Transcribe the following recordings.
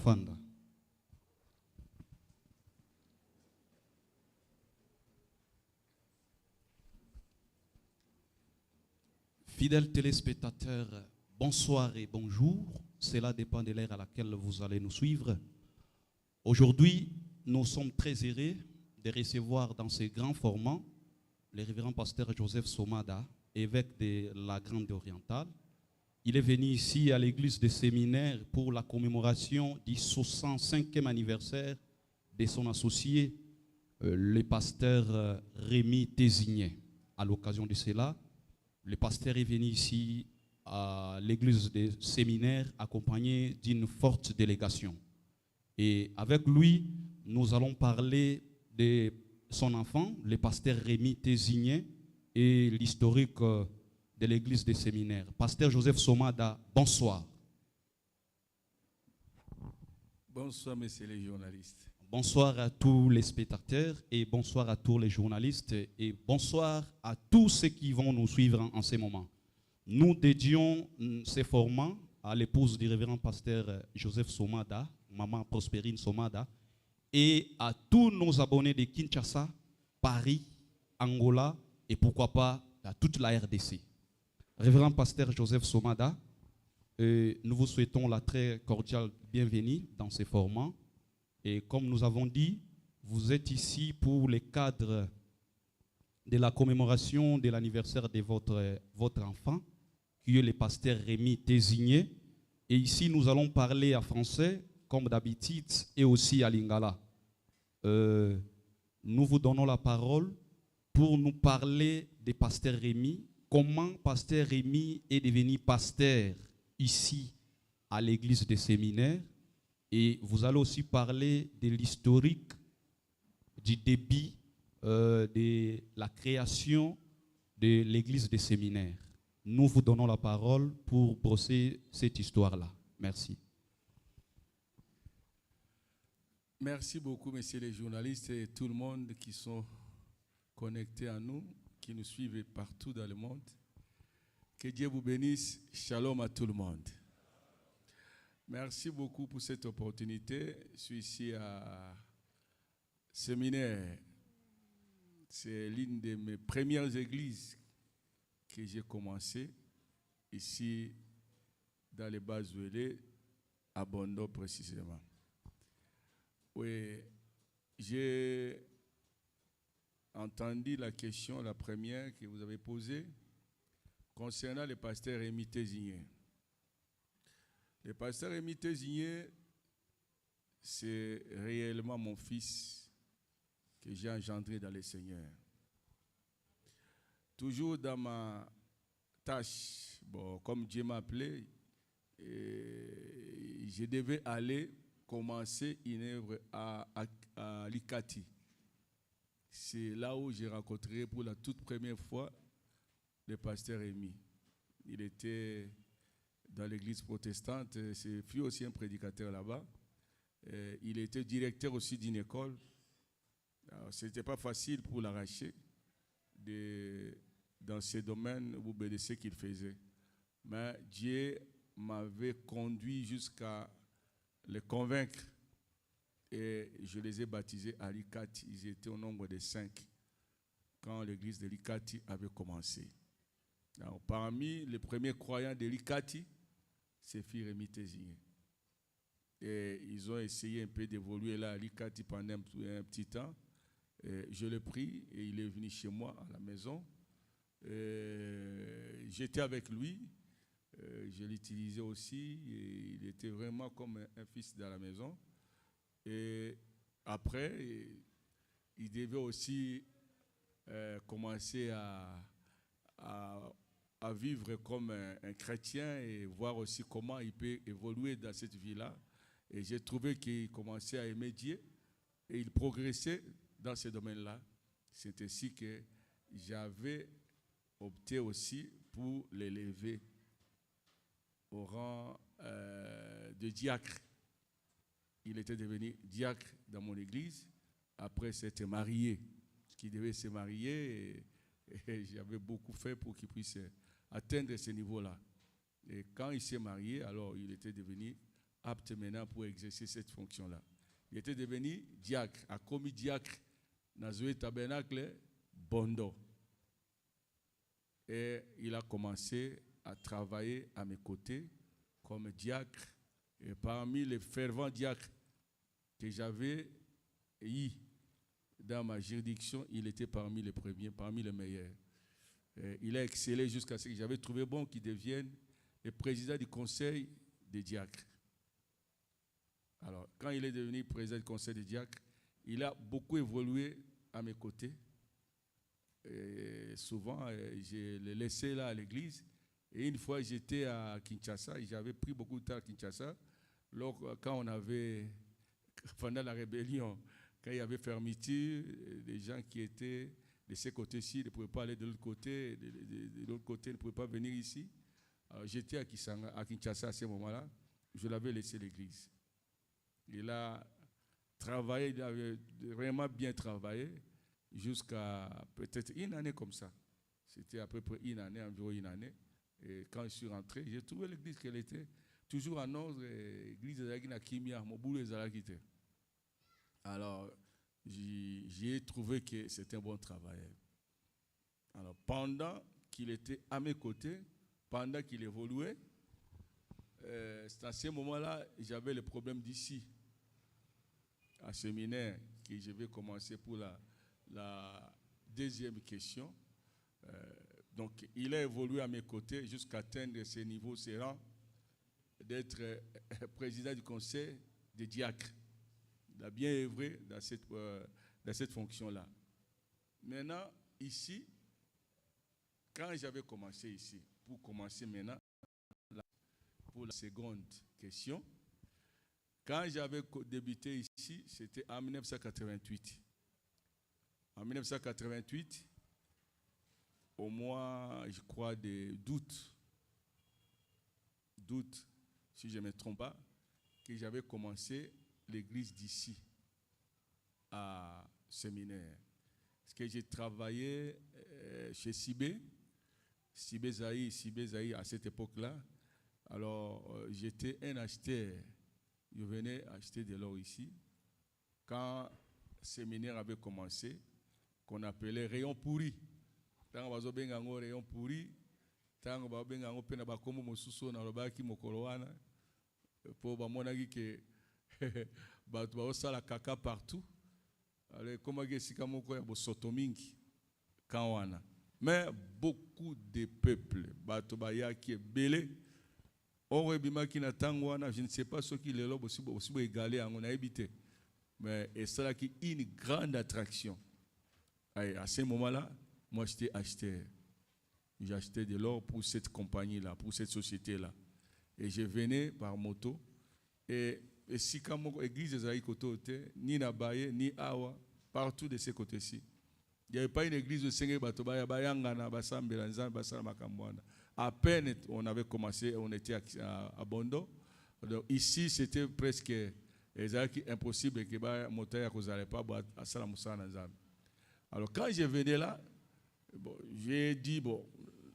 Fanda. Fidèles téléspectateurs, bonsoir et bonjour. Cela dépend de l'ère à laquelle vous allez nous suivre. Aujourd'hui, nous sommes très heureux de recevoir dans ce grand format le révérend pasteur Joseph Somada, évêque de la Grande Orientale. Il est venu ici à l'église de Séminaire pour la commémoration du 65e anniversaire de son associé, le pasteur Rémi Tésigné. À l'occasion de cela, le pasteur est venu ici à l'église de Séminaire accompagné d'une forte délégation. Et avec lui, nous allons parler de son enfant, le pasteur Rémi Tésigné, et l'historique de l'église des séminaires. Pasteur Joseph Somada, bonsoir. Bonsoir, messieurs les journalistes. Bonsoir à tous les spectateurs et bonsoir à tous les journalistes et bonsoir à tous ceux qui vont nous suivre en ce moment. Nous dédions ces formats à l'épouse du révérend pasteur Joseph Somada, maman Prospérine Somada, et à tous nos abonnés de Kinshasa, Paris, Angola et pourquoi pas à toute la RDC. Révérend pasteur Joseph Somada, nous vous souhaitons la très cordiale bienvenue dans ces formats. Et comme nous avons dit, vous êtes ici pour le cadre de la commémoration de l'anniversaire de votre enfant, qui est le pasteur Rémi Tésigné. Et ici, nous allons parler en français, comme d'habitude, et aussi à lingala. Nous vous donnons la parole pour nous parler de pasteur Rémi. Comment pasteur Rémi est devenu pasteur ici à l'église des séminaires. Et vous allez aussi parler de l'historique du début de la création de l'église des séminaires. Nous vous donnons la parole pour brosser cette histoire-là. Merci. Merci beaucoup, messieurs les journalistes et tout le monde qui sont connectés à nous, qui nous suivent partout dans le monde. Que Dieu vous bénisse. Shalom à tout le monde. Merci beaucoup pour cette opportunité. Je suis ici à Séminaire. C'est l'une de mes premières églises que j'ai commencé ici dans les Bas-Ouélé, à Bondo précisément. Oui, j'ai entendu la question, la première que vous avez posée, concernant le pasteur Rémi Tésigné. Le pasteur Rémi Tésigné, c'est réellement mon fils que j'ai engendré dans le Seigneur. Toujours dans ma tâche, bon, comme Dieu m'a appelé, je devais aller commencer une œuvre à Likati. C'est là où j'ai rencontré pour la toute première fois le pasteur Rémi. Il était dans l'église protestante, il fut aussi un prédicateur là-bas. Il était directeur aussi d'une école. Ce n'était pas facile pour l'arracher dans ce domaine où de ce qu'il faisait. Mais Dieu m'avait conduit jusqu'à les convaincre. Et je les ai baptisés à Likati. Ils étaient au nombre de 5 quand l'église de Likati avait commencé. Alors, parmi les premiers croyants de Likati, c'est fils Rémi Tésigné. Et ils ont essayé un peu d'évoluer là à Likati pendant un petit temps. Et je l'ai pris et il est venu chez moi à la maison. J'étais avec lui. Je l'utilisais aussi. Et il était vraiment comme un fils dans la maison. Et après, il devait aussi commencer à vivre comme un chrétien et voir aussi comment il peut évoluer dans cette vie-là. Et j'ai trouvé qu'il commençait à aimer Dieu et il progressait dans ce domaine-là. C'est ainsi que j'avais opté aussi pour l'élever au rang de diacre. Il était devenu diacre dans mon église. Après, s'était marié. Qui devait se marier et j'avais beaucoup fait pour qu'il puisse atteindre ce niveau-là. Et quand il s'est marié, alors il était devenu apte maintenant pour exercer cette fonction-là. Il était devenu diacre, a commis diacre dans le tabernacle Bondo. Et il a commencé à travailler à mes côtés comme diacre. Et parmi les fervents diacres que j'avais eu dans ma juridiction, il était parmi les premiers, parmi les meilleurs. Et il a excellé jusqu'à ce que j'avais trouvé bon qu'il devienne le président du conseil des diacres. Alors, quand il est devenu président du conseil des diacres, il a beaucoup évolué à mes côtés. Et souvent, je l'ai laissé là à l'église. Et une fois, j'étais à Kinshasa, et j'avais pris beaucoup de temps à Kinshasa. Quand on avait, pendant la rébellion, quand il y avait fermeture, les gens qui étaient de ce côté-ci ne pouvaient pas aller de l'autre côté, de l'autre côté ne pouvaient pas venir ici. Alors, j'étais à Kinshasa à ce moment-là, je l'avais laissé l'église. Il a travaillé, il avait vraiment bien travaillé jusqu'à peut-être une année comme ça. C'était à peu près une année, environ une année. Et quand je suis rentré, j'ai trouvé l'église qu'elle était toujours en ordre, l'église de Zagina Kimia, Moboulou et Zalakite. Alors, j'ai trouvé que c'était un bon travail. Alors, pendant qu'il était à mes côtés, pendant qu'il évoluait, c'est à ce moment-là, j'avais le problème d'ici, à séminaire, que je vais commencer pour la deuxième question. Donc, il a évolué à mes côtés jusqu'à atteindre ce niveau, ce rang, d'être président du conseil des diacres. Il a bien œuvré dans cette fonction-là. Maintenant, ici, quand j'avais commencé ici, pour commencer maintenant, pour la seconde question, quand j'avais débuté ici, c'était en 1988. En 1988, au mois, je crois, d'août, si je ne me trompe pas, que j'avais commencé l'église d'ici, à séminaire. Parce que j'ai travaillé chez Sibé Zaï à cette époque-là. Alors, j'étais un acheteur. Je venais acheter de l'or ici. Quand le séminaire avait commencé, qu'on appelait rayon pourri. Tant que vous avez un rayon pourri, tant que vous avez un peu de comme mosuso na robaki mokoloana pour bamonaki que ba sala kaka partout. Alors comment que si comme quoi bo sotomingi kawana. Mais beaucoup de peuples, bato baya qui est belé. Or bimaki na tangwana, je ne sais pas ce qui les lobe aussi égalé en on a habité. Mais et ça qui une grande attraction. Et à ce moment-là, moi j'étais acheteur. J'ai acheté de l'or pour cette compagnie-là, pour cette société-là. Et je venais par moto. Et si comme l'église des Aïkotote, ni Nabaye, ni Awa, partout de ces côtés-ci. Il n'y avait pas une église de Seigneur Batobaya, Bayangana, Bassam, Belanzan, Bassam, Makambouana. À peine on avait commencé, on était à Bondo. Donc ici, c'était presque impossible que les motards n'allaient pas à Salamoussa. Alors quand je venais là, bon, j'ai dit, bon,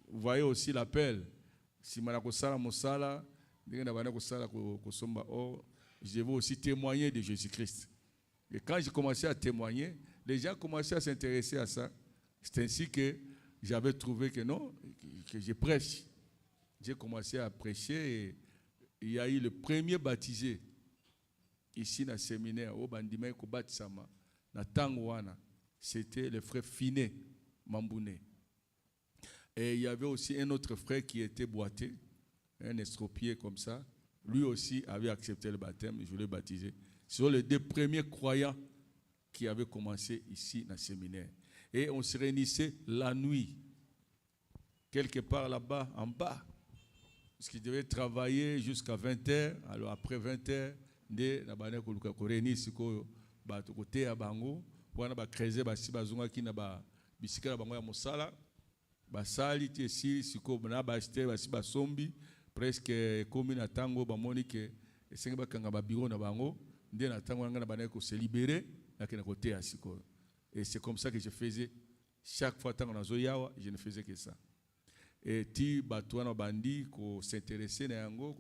vous voyez aussi l'appel. Si je veux aussi témoigner de Jésus-Christ. Et quand j'ai commencé à témoigner, les gens commençaient à s'intéresser à ça. C'est ainsi que j'avais trouvé que non, que je prêche. J'ai commencé à prêcher et il y a eu le premier baptisé ici dans le séminaire au Bandimé Kobatsama, dans Tangwana. C'était le frère Finé Mambouné. Et il y avait aussi un autre frère qui était boité, un estropié comme ça. Lui aussi avait accepté le baptême, je l'ai baptisé. Ce sont les deux premiers croyants qui avaient commencé ici dans le séminaire. Et on se réunissait la nuit, quelque part là-bas, en bas. Parce qu'ils devaient travailler jusqu'à 20h. Alors après 20h, on réunissait côté à Bango. Pour creuser basi bazunga ki na ba bisika na bango ya mosala basali ti esi siko na ba acheter basi basombi presque comme na tango ba monique esenga bakanga ba bureau na bango nde na tango nga na bana ko se libérer na kena côté à siko. Et c'est comme ça que je faisais chaque fois tango na zo yawa, je ne faisais que ça. Et ti batwana bandi ko s'intéresser na yango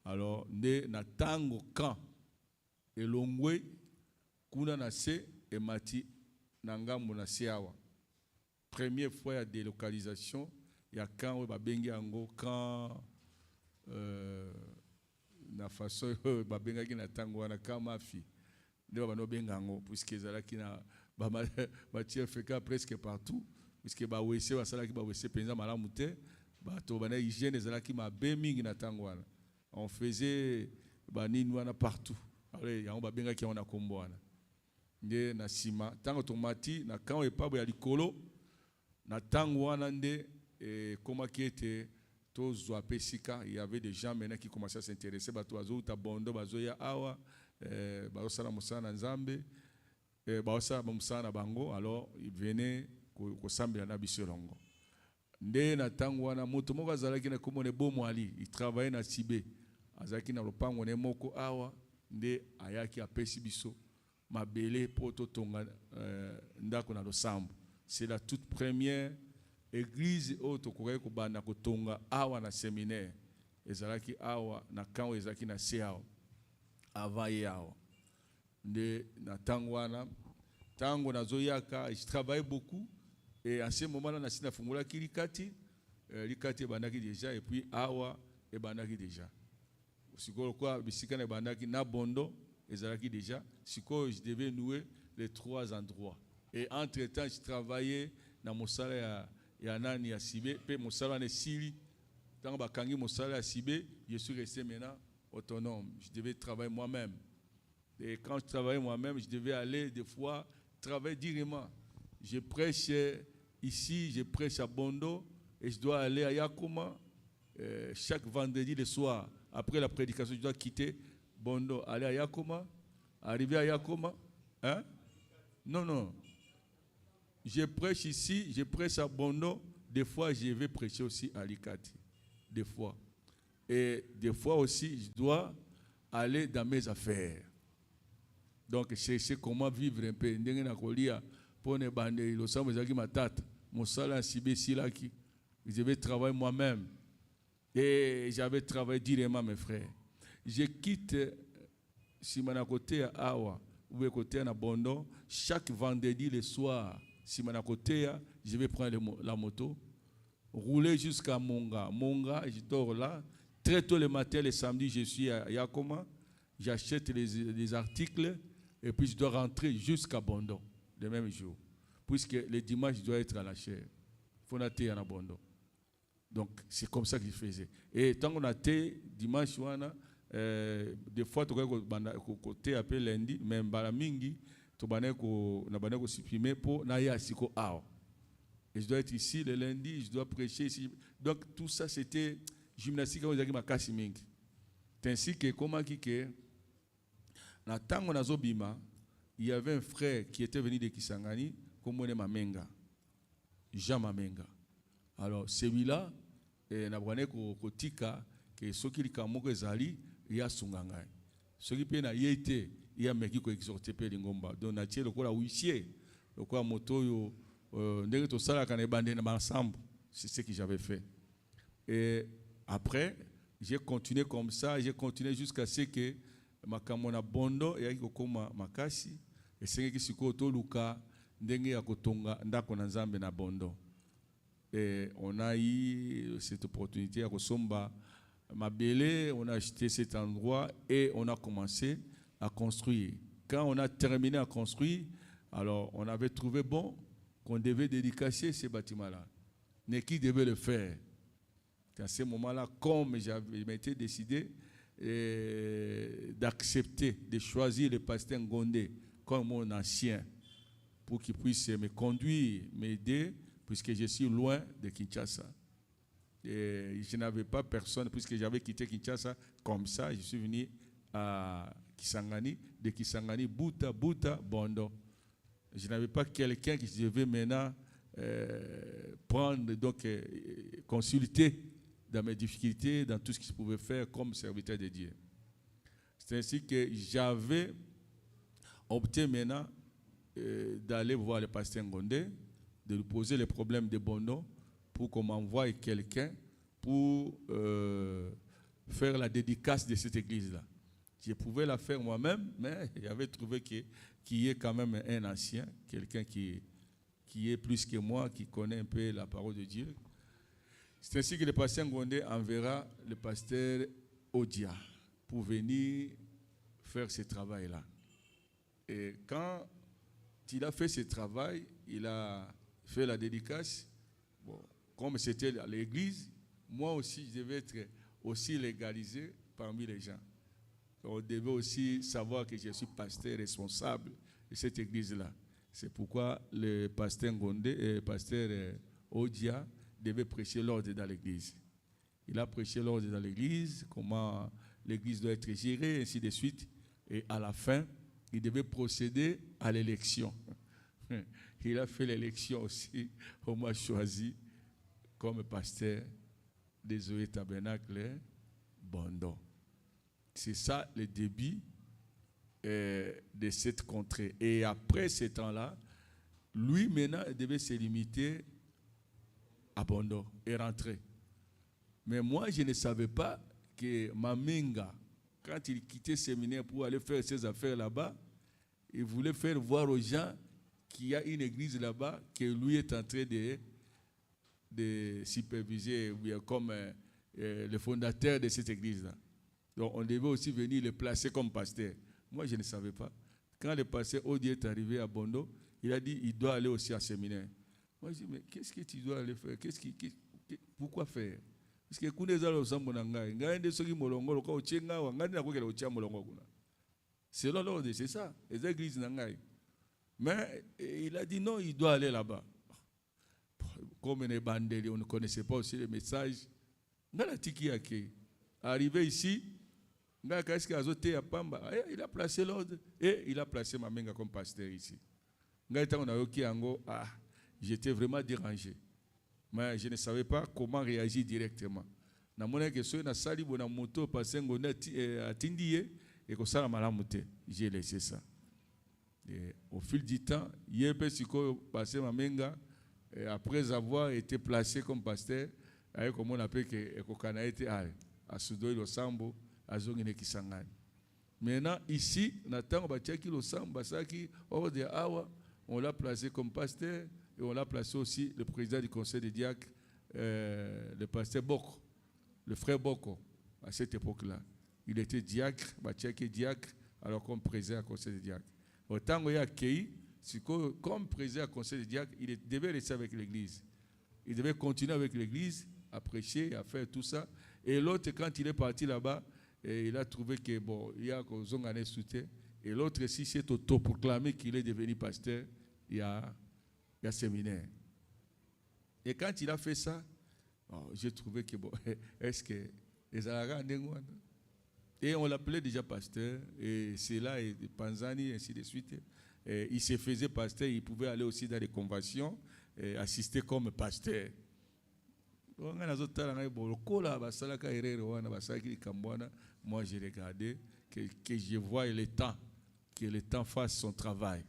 Alors, nde na tango quand elongwe kuna na se et mati nangambo na siawa. Première fois ya délocalisation ya quand babengi ango quand na façon babenga ki na tango wana kama fi nde bano benga ango puisque ezalaki na ba tiers feka presque partout puisque ba wese basalaki ba wese penza malamu te bato bana hygiène ezalaki mabe mingi na tango wana. On faisait banini wana partout. Alors yango babenga ki ona kombo wana. Nde na sima tango tomati na quand epabo ya likolo na tango wana nde comment qui était tous pesika, il y avait des gens maintenant qui commençaient à s'intéresser bato bazo ta bondo bazo ya awa bazo sala musana nzambe bazo sala musana bango. Alors ils venaient ko sambela na bisolongo. Nde na tango wana moto moko azalaki na komone bomwali, il travaillait na Sibé azalaki na lopango ne moko awa nde ayaki apesi biso mabele poto tonga ndako na losambo. C'est la toute première église otokokai ko bana ko tonga awa na séminaire ezalaki awa na kango ezalaki na seao avaye awa nde na tango wana tango nazoyaka je travaille beaucoup et en ce moment là na sina fungula kilikati likati bandaki déjà et puis awa e bandaki déjà siko quoi bisika na bandaki na bondo ezalaki déjà siko je devais nouer les trois endroits et entre temps je travaillais na mosala ya nani ya Sibé pe mosala ne sili tant bakangi mosala ya Sibé je suis resté maintenant autonome. Je devais travailler moi-même et quand je travaillais moi-même je devais aller des fois travailler directement. Je prêche ici, je prêche à Bondo et je dois aller à Yakoma chaque vendredi le soir après la prédication. Je dois quitter Bondo, aller à Yakoma, arriver à Yakoma, hein? Non. Je prêche ici, je prêche à Bondo. Des fois, je vais prêcher aussi à Likati. Des fois. Et des fois aussi, je dois aller dans mes affaires. Donc, chercher comment vivre un peu. Je vais travailler moi-même. Et j'avais travaillé directement, mes frères. Je quitte Simana côté à Awa, ou côté à Bondo, chaque vendredi le soir. Si je côté, je vais prendre la moto, rouler jusqu'à Monga. Monga, je dors là. Très tôt le matin, le samedi, je suis à Yakoma. J'achète les articles et puis je dois rentrer jusqu'à Bondo le même jour. Puisque le dimanche, je dois être à la chaire. Il faut noter à Bondo. Donc, c'est comme ça que je faisais. Et tant qu'on a été dimanche, des fois, tu as côté après lundi, même Balamingi. Et je dois être ici le lundi, je dois prêcher ici. Donc tout ça c'était gymnastique c'est ainsi que comment na tango na zobima, il y avait un frère qui était venu de Kisangani comme on est Mamenga. Jean Mamenga. Alors celui-là na bwana ko tika que soki likamoko ezali ya sungangai. Soki pe na yete il y a meki ko exhorter pe lingomba donc na tie lokola huissier lokola moto yo ndenge to sala kana bande na ensemble. C'est ce que j'avais fait. Et après j'ai continué comme ça, j'ai continué jusqu'à ce que makamona bondo ya kokoma makasi et sengeki siko to luka ndenge ya kotonga ndako na nzambe na bondo. Et on a eu cette opportunité à kosomba mabele, on a acheté cet endroit et on a commencé à construire. Quand on a terminé à construire, alors on avait trouvé bon qu'on devait dédicacer ces bâtiments-là. Mais qui devait le faire? À ce moment-là, comme j'avais été décidé d'accepter, de choisir le pasteur Ngondé comme mon ancien pour qu'il puisse me conduire, m'aider, puisque je suis loin de Kinshasa. Et je n'avais pas personne, puisque j'avais quitté Kinshasa comme ça, je suis venu à Kisangani, de Kisangani, Buta, Bondo. Je n'avais pas quelqu'un qui devait maintenant prendre, donc consulter dans mes difficultés, dans tout ce que je pouvais faire comme serviteur de Dieu. C'est ainsi que j'avais opté maintenant d'aller voir le pasteur Ngondé, de lui poser les problèmes de Bondo pour qu'on m'envoie quelqu'un pour faire la dédicace de cette église-là. Je pouvais la faire moi-même, mais j'avais trouvé qu'il y ait quand même un ancien, quelqu'un qui est plus que moi, qui connaît un peu la parole de Dieu. C'est ainsi que le pasteur Ngondé enverra le pasteur Odia pour venir faire ce travail-là. Et quand il a fait ce travail, il a fait la dédicace. Bon, comme c'était à l'église, moi aussi, je devais être aussi légalisé parmi les gens. On devait aussi savoir que je suis pasteur responsable de cette église-là. C'est pourquoi le pasteur Ngondé et le pasteur Odia devait prêcher l'ordre dans l'église. Il a prêché l'ordre dans l'église, comment l'église doit être gérée, ainsi de suite. Et à la fin, il devait procéder à l'élection. Il a fait l'élection aussi. On m'a choisi comme pasteur des Zoé Tabernacle Bondo. C'est ça le début de cette contrée. Et après ce temps-là, lui maintenant devait se limiter à Bondo et rentrer. Mais moi, je ne savais pas que Maminga, quand il quittait le séminaire pour aller faire ses affaires là-bas, il voulait faire voir aux gens qu'il y a une église là-bas, que lui est en train de superviser, comme le fondateur de cette église-là. Donc on devait aussi venir le placer comme pasteur. Moi, je ne savais pas. Quand le pasteur Odi est arrivé à Bondo, il a dit qu'il doit aller aussi à séminaire. Moi, je dis, mais qu'est-ce que tu dois aller faire? Pourquoi faire? Parce que c'est l'ordre, c'est ça. Les églises n'angaï. Mais il a dit non, il doit aller là-bas. Comme les bandeli, on ne connaissait pas aussi les messages. Arrivé ici, il a placé l'ordre et il a placé Mamenga comme pasteur ici. J'étais vraiment dérangé. Mais je ne savais pas comment réagir directement. J'ai laissé ça. Et au fil du temps, après avoir été placé comme pasteur, comme on appelle que maintenant, ici, on l'a placé comme pasteur et on l'a placé aussi le président du conseil des diacres, le pasteur Boko, le frère Boko, à cette époque-là. Il était diacre, alors comme président du conseil des diacres. Autant qu'il y a accueilli, comme président du conseil des diacres, il devait rester avec l'église. Il devait continuer avec l'église, à prêcher, à faire tout ça. Et l'autre, quand il est parti là-bas, il a trouvé que bon, il y a un soutien. Et l'autre, si c'est autoproclamé qu'il est devenu pasteur, il y a séminaire. Et quand il a fait ça, j'ai trouvé que bon, est-ce que les Arabes, et on l'appelait déjà pasteur, et c'est là, et Panzani, ainsi de suite. Et il se faisait pasteur, il pouvait aller aussi dans les conventions, et assister comme pasteur. Moi, j'ai regardé que je vois que le temps fasse son travail.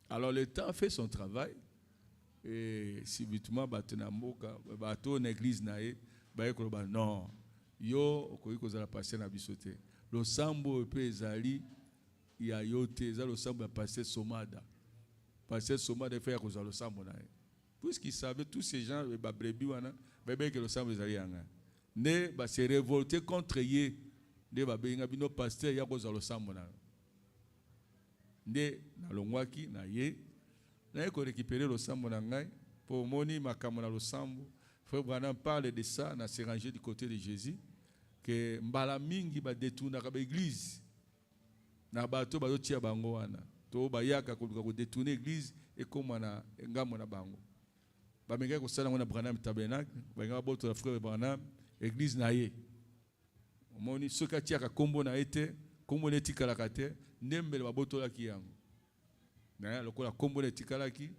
Alors, le temps fait son travail, et subitement, bateau l'église non. Yo okoki passer na bisote le sambo pe ezali ya yote eza le sambo ya passer somada fait kozala le sambo na puisqu'il savait tous ces gens ba brebi wana ba que le sambo ezali yanga ne ba se révolter contre ye de ba benga bino pasteur ya kozala le sambo na nde na longwaki na ye na ko récupérer le sambo na ngai pour moni makambo na le sambo. Frère Branham parle de ça, on s'est rangé du côté de Jésus, que mbala mingi ba détourner ba église, na bato ba tia bango wana, to ba yaka ko détourner église et comme na ngamo na bango. Ba menga ko sala ngona Branham tabernacle, ba nga boto frère Branham église na ye. Omoni soka tia ka kombo na été, kombo ne tikala kate, ndembele ba boto la ki yango. Na lokola kombo ne tikala ki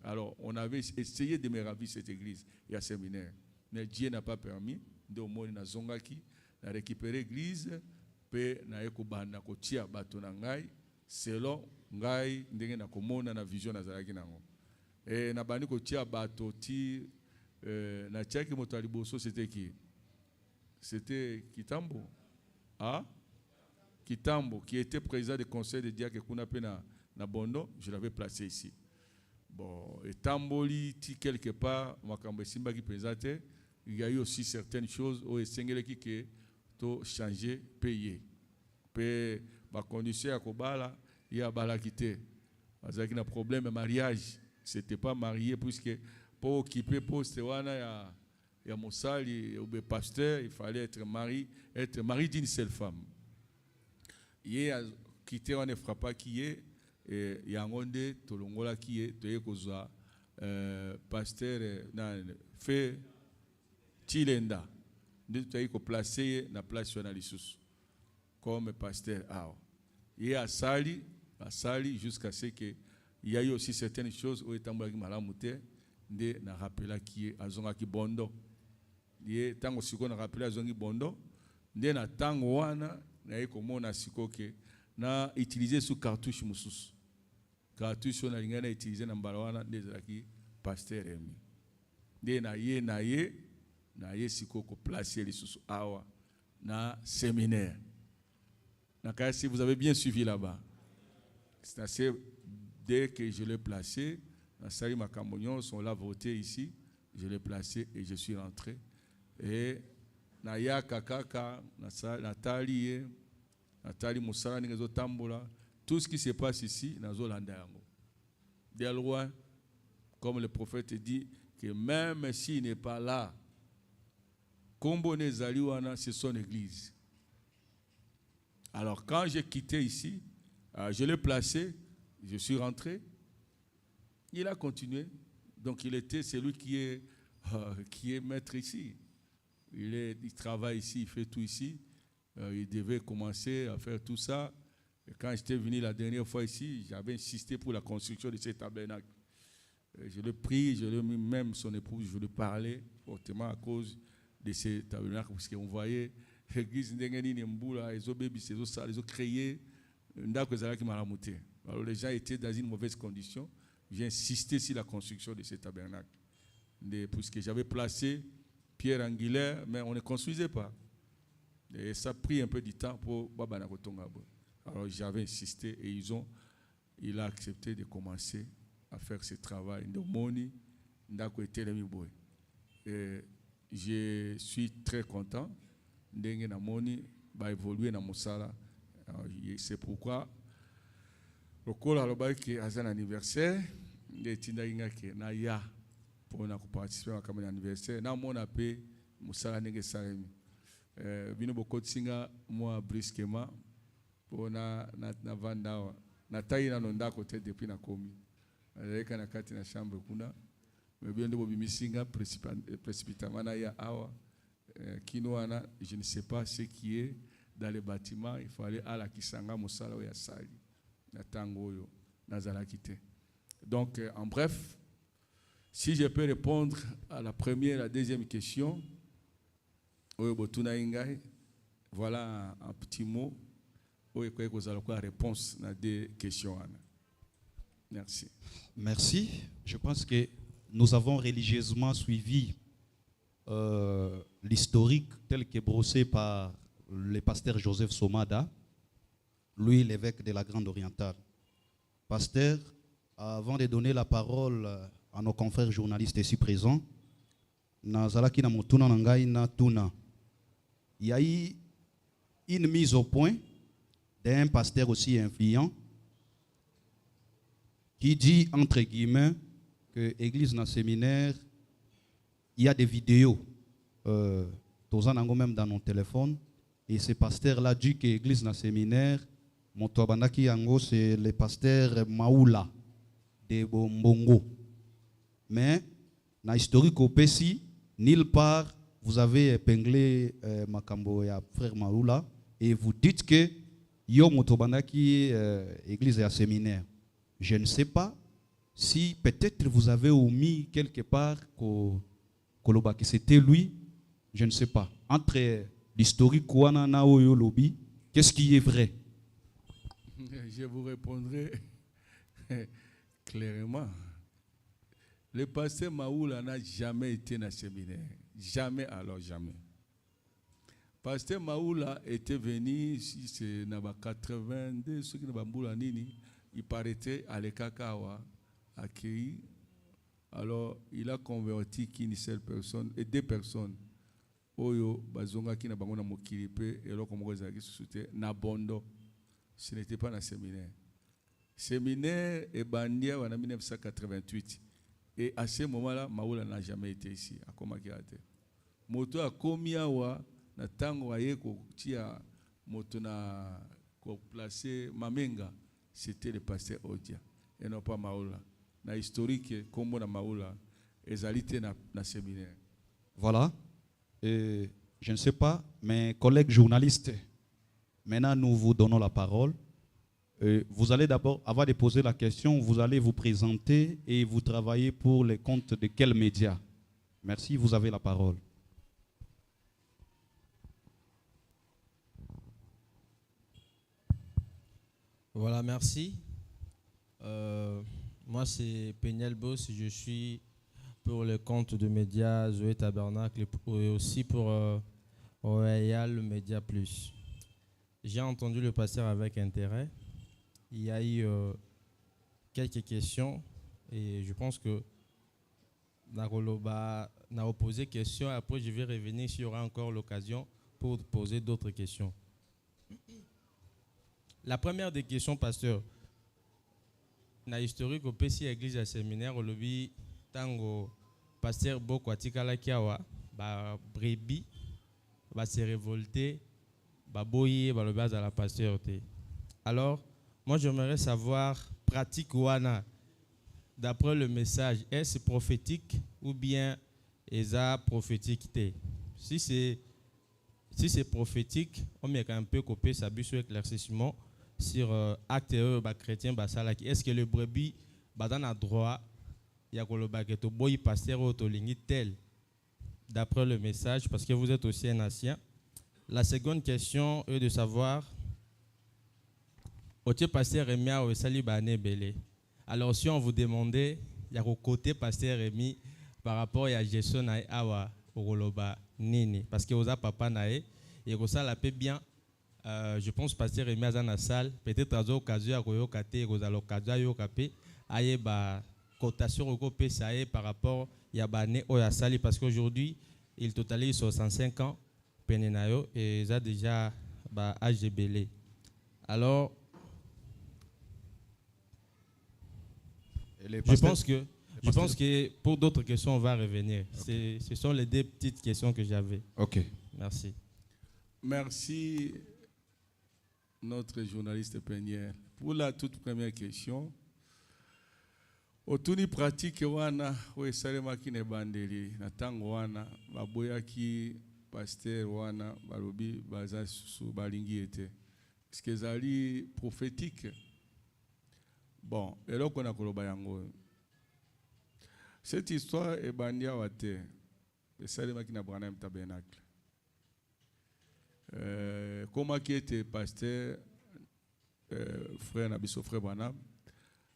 alors, on avait essayé de me ravir cette église et à séminaire. Mais Dieu n'a pas permis. De na zongaki, na récupérer l'église, pe na ekobanda ko tia bato na ngai, selon ngai ndenge na komona na vision na zalaki nango. Et na bandi ko tia bato ti na tiaki moto liboso c'était qui? C'était Kitambo. Ah? Kitambo, qui était président du conseil de diacre na Bondo, je l'avais placé ici. Bon, et Tamboli, quelque part, Makambe Simba qui présentait, il y a eu aussi certaines choses où il qui ont changé, payé. Puis, ma condition à Kobala, il y a Balakité. Parce qu'il y a un problème de mariage. C'était pas marié, puisque pour occuper poste, il y a Moussali, ou pasteur, il fallait être mari d'une seule femme. Il y a quitté, on ne fera pas qui est, et il y a un monde, Tolongola qui est, tu es pasteur, fait Tilenda. Tu es placé dans la place comme pasteur. Il y a Sali jusqu'à ce que il y a eu aussi certaines choses où il y a eu malamouté, de na rappela qui est azonga ki bondo. Il y a tango siko na rappela azongi bondo, de na tango wana na eko mona siko ke na utiliser sous cartouche mususu. Cartouche na lingana utiliser na mbalawana ndezaki pasteur emi. De na ye siko ko placer les sous awa na séminaire. Si vous avez bien suivi là-bas, c'est assez, dès que je l'ai placé, la salle Macambognon sont là votés ici, je l'ai placé et je suis rentré. Et Naya Kakaka, Nathalie Moussala, Ningezo Tambola, tout ce qui se passe ici, Nazo Landango. Dès loin, comme le prophète dit, que même s'il n'est pas là, Kombone Zaliwana, c'est son église. Alors, quand j'ai quitté ici, je l'ai placé, je suis rentré. Il a continué. Donc, c'est lui qui est maître ici. Il travaille ici, il fait tout ici. Il devait commencer à faire tout ça. Et quand j'étais venu la dernière fois ici, j'avais insisté pour la construction de ce tabernacle. Je l'ai pris, je l'ai mis même son épouse, je lui parlais fortement à cause de ce tabernacle, parce qu'on voyait l'église ils ont créé alors les gens étaient dans une mauvaise condition. J'ai insisté sur la construction de ce tabernacle. Puisque j'avais placé pierre angulaire, mais on ne construisait pas. Et ça a pris un peu de temps pour Babana Kotongabo. Alors j'avais insisté et il a accepté de commencer à faire ce travail. Et je suis très content. Ndenge na moni ba évoluer na mosala. C'est pourquoi le kola loba ki azan anniversaire de tindainga ke na ya pour na participer à comme anniversaire na mona pe mosala ndenge salemi bino bokotsinga moi brusquement pour na vanda na taina no ndako te depuis na komi aleka na kati na chambre kuna mais bien de bimisinga précipitamment na ya awa Kinoana, je ne sais pas ce qui est dans les bâtiments. Il fallait à la Kisanga Moussala ou Yassali, Natangoyo, Nazalakite. Donc, en bref, si je peux répondre à la première et la deuxième question, voilà un petit mot. Vous allez la réponse à deux questions. Merci. Merci. Je pense que nous avons religieusement suivi l'historique tel que brossé par le pasteur Joseph Somada, lui l'évêque de la Grande Orientale. Pasteur, avant de donner la parole à nos confrères journalistes ici présents, il y a eu une mise au point d'un pasteur aussi influent qui dit entre guillemets que l'église dans le séminaire, il y a des vidéos, même dans nos téléphones, et ce pasteur-là dit que l'église dans le séminaire, c'est le pasteur Maoula de Bombongo. Mais, dans l'historique au Pessi, nulle part, vous avez épinglé Makambo et frère Maoula, et vous dites que yo motobandaki église et séminaire. Je ne sais pas si peut-être vous avez omis quelque part que c'était lui, je ne sais pas. Entre l'historique Kouana Naoyo Lobby, qu'est-ce qui est vrai? Je vous répondrai clairement. Le pasteur Maoula n'a jamais été dans le séminaire. Jamais, alors jamais. Pasteur Maoula était venu, si c'est dans 82, ceux qui n'ont pas Mboula Nini, il paraîtait à l'Ekakawa, accueilli. Alors, il a converti qu'une seule personne et deux personnes. Oyo, Bazonga qui n'a pas de Mokilipe, et là, comme vous avez dit, Nabondo. Ce n'était pas dans le séminaire. Le séminaire est bandier en 1988. Et à ce moment-là, Maoula n'a jamais été ici, à Komakirate. Moto a commis à na tango aye ko tia moto na ko placer Mamenga, c'était le pasteur Odia et non pas Maoula. Na historique comme na Maoula ezalité na séminaire. Voilà. Et je ne sais pas, mes collègues journalistes, maintenant nous vous donnons la parole. Vous allez d'abord, avant de poser la question, vous allez vous présenter et vous travaillez pour les comptes de quels médias? Merci, vous avez la parole. Voilà, merci. Moi, c'est Peniel Boss. Je suis pour le compte de médias Zoé Tabernacle et aussi pour Royal Media Plus. J'ai entendu le pasteur avec intérêt. Il y a eu quelques questions et je pense que Naroloba n'a posé question. Après, je vais revenir s'il y aura encore l'occasion pour poser d'autres questions. La première des questions, pasteur, na historique au PC Église à séminaire au lobby tango pasteur Boko atikala kiawa ba brebis ba se révolter ba boyer ba le base à la pasteur te. Alors, moi j'aimerais savoir pratique wana d'après le message, est-ce prophétique ou bien est-ce prophétique te? Si c'est prophétique, on met un peu copier sa bus sur éclaircissement sur acte chrétien basalaki. Est-ce que le brebis badan a droit ya ko le baketo boy pasteur otolingi tel d'après le message parce que vous êtes aussi un ancien. La seconde question est de savoir otie pasteur Rémi au sali bané belé. Alors si on vous demandait ya ko côté pasteur Rémi par rapport à gestion na awa okoloba nini parce que vous a papa nae et ko ça la paix bien. Je pense pasteur Rémi dans la salle peut-être à l'occasion à koyokate ko za l'occasion yokape aye ba cotation au PSAE par rapport à Bané ou à Sali parce qu'aujourd'hui il totalise 65 ans Penenayo et il a déjà âge belé. Alors je pense que pour d'autres questions on va revenir. Okay. Ce sont les deux petites questions que j'avais. Ok. Merci. Merci notre journaliste Peniel. Pour la toute première question, otuni pratique wana we salema kine bandeli na tango wana baboyaki pasteur wana balobi baza su balingi ete est-ce que zali prophétique? Bon, eloko na koloba yango cette histoire est bandia wate we salema kina Branham Tabernacle. Comment qui était pasteur frère Nabiso frère Branham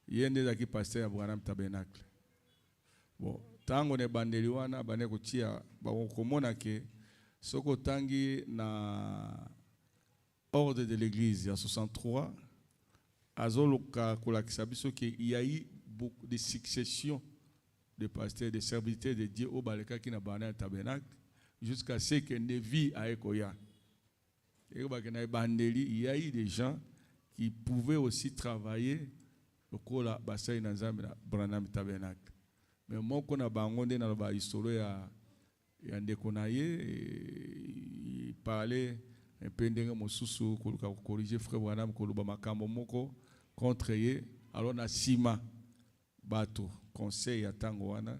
yende qui pasteur à Branham Tabernacle. Bon, tango ne bandeli wana bane kutia ba komona ke soko tangi na ordre de l'église en 63 azoloka kolakisa biso ke il y a eu beaucoup de succession de pasteurs de serviteurs de Dieu au baleka qui na Branham Tabernacle jusqu'à ce que Nevi a ekoya. Et il y a eu des gens qui pouvaient aussi travailler au Kola Basai Nazam Branham Tabernacle. Mais moi, quand on a bangonné dans la histoire, il y a des konaye, il parlait un peu de Mosusu, pour corriger frère Branham, pour le Bamakambo Moko, contre eux. Alors, on a Sima Bato, conseil à Tangoana,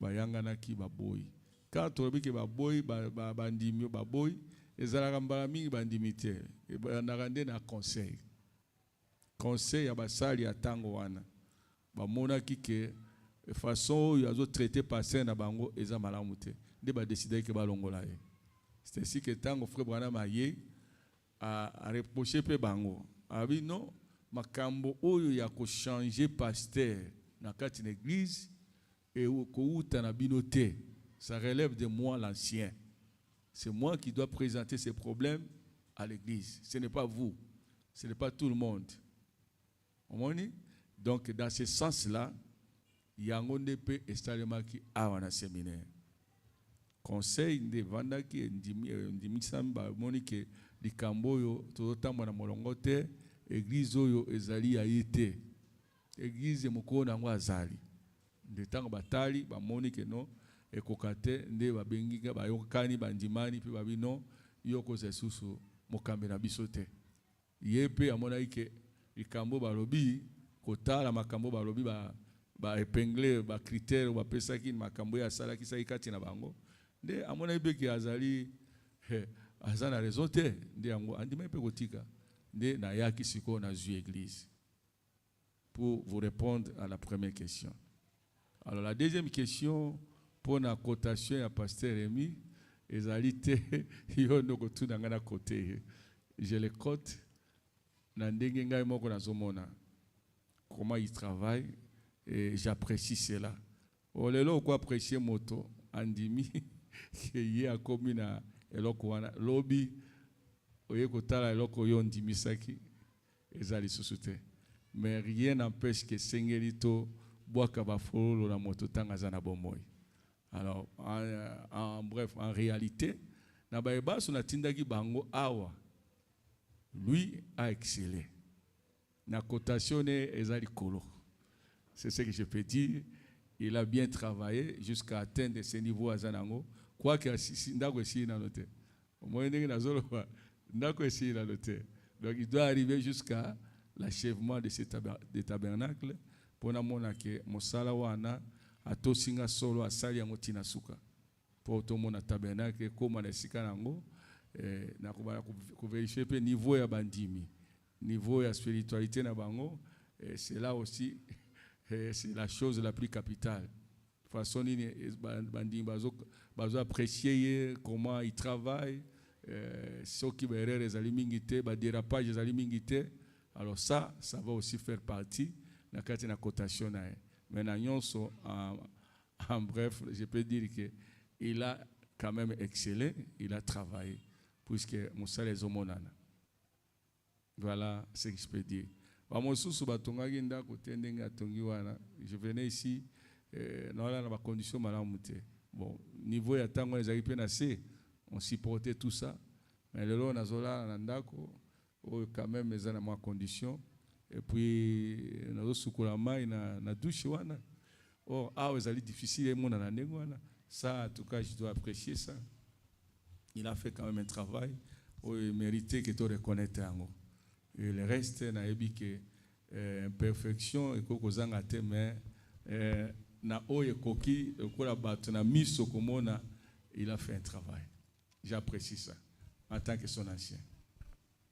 Bayangana ki Baboy. Quand on a dit que Baboy, Bandimio Baboy, les Arabami bandimité et banarande na conseil ya basali ya tango wana ba mona kike façon ya zo traiter passer na bango eza malamu te nde ba décider que ba longola ye c'est ainsi que tango frère Branham aye a reprocher pe bango abi non makambo oyo ya ko changer pasteur na kati na église et ko uta na binoté ça relève de moi l'ancien. C'est moi qui dois présenter ces problèmes à l'église. Ce n'est pas vous. Ce n'est pas tout le monde. Donc, dans ce sens-là, il y a un peu qui a un séminaire. Conseil de vanda qui ndimisamba monike likamboyo totamba na molongote église oyo ezali ayete église mukona ngo azali ndetango batali ba monike no ekokate nde babenginga bayokani bandimani pe babino yoko zesusu mokambe na bisote yepe amona ike likambo balobi kotala makambo balobi ba épingler ba critère ba pesaki makambo ya sala kisaki kati na bango nde amona ibeki azali azana raison te nde yango andima pe kotika nde na yaki siko na zu église. Pour vous répondre à la première question. Alors la deuxième question pour la cotation à pasteur Rémi ezali te yo ndoko tuna ngana côté je le cote na ndenge ngai moko nazomona comment il travaille et j'apprécie cela. Olelo ko apprécier moto andimi que y a comme na eloko wana lobby oye kotala eloko yo ndimisaki ezali susute mais rien n'empêche que sengelito boaka ba fololo na moto tanga zana bomoy. Alors en bref en réalité na baeba so na tindaki bango awa lui a excellé na cotation ezali kolo. C'est ce que je peux dire. Il a bien travaillé jusqu'à atteindre ce niveau à Zanango. Quoi que ndako esi na note. Moi ndenge nazolo ndako esi na note. Donc il doit arriver jusqu'à l'achèvement de ce tabernacle pour na mona ke mosala wana atosinga solo asali yango tina suka. Pour to mona tabernacle koma na sika nango na ko vérifier pe niveau ya bandimi. Niveau ya spiritualité na bango c'est là aussi c'est la chose la plus capitale. De toute façon, ils apprécier comment ils travaillent, ce qui va être les alimingité, les dérapages des alimingité. Alors ça va aussi faire partie de la cotation. Maintenant, en bref, je peux dire qu'il a quand même excellé, il a travaillé, puisque Moussa les homonana. Voilà ce que je peux dire. Je venais ici, dans la condition malamu. Bon, niveau ya tango les arrivés nassé, on supportait tout ça. Mais le long nazola nandako, quand même les ana ma condition. Et puis nazo sukulama na douche wana. Or les ali difficile mon na ndenge wana. Ça en tout cas je dois apprécier ça. Il a fait quand même un travail, il méritait que tu reconnaisses yango. Et le reste na ebike imperfection et kokozanga te mais na oye koki kola bat na miso komona il a fait un travail. J'apprécie ça en tant que son ancien.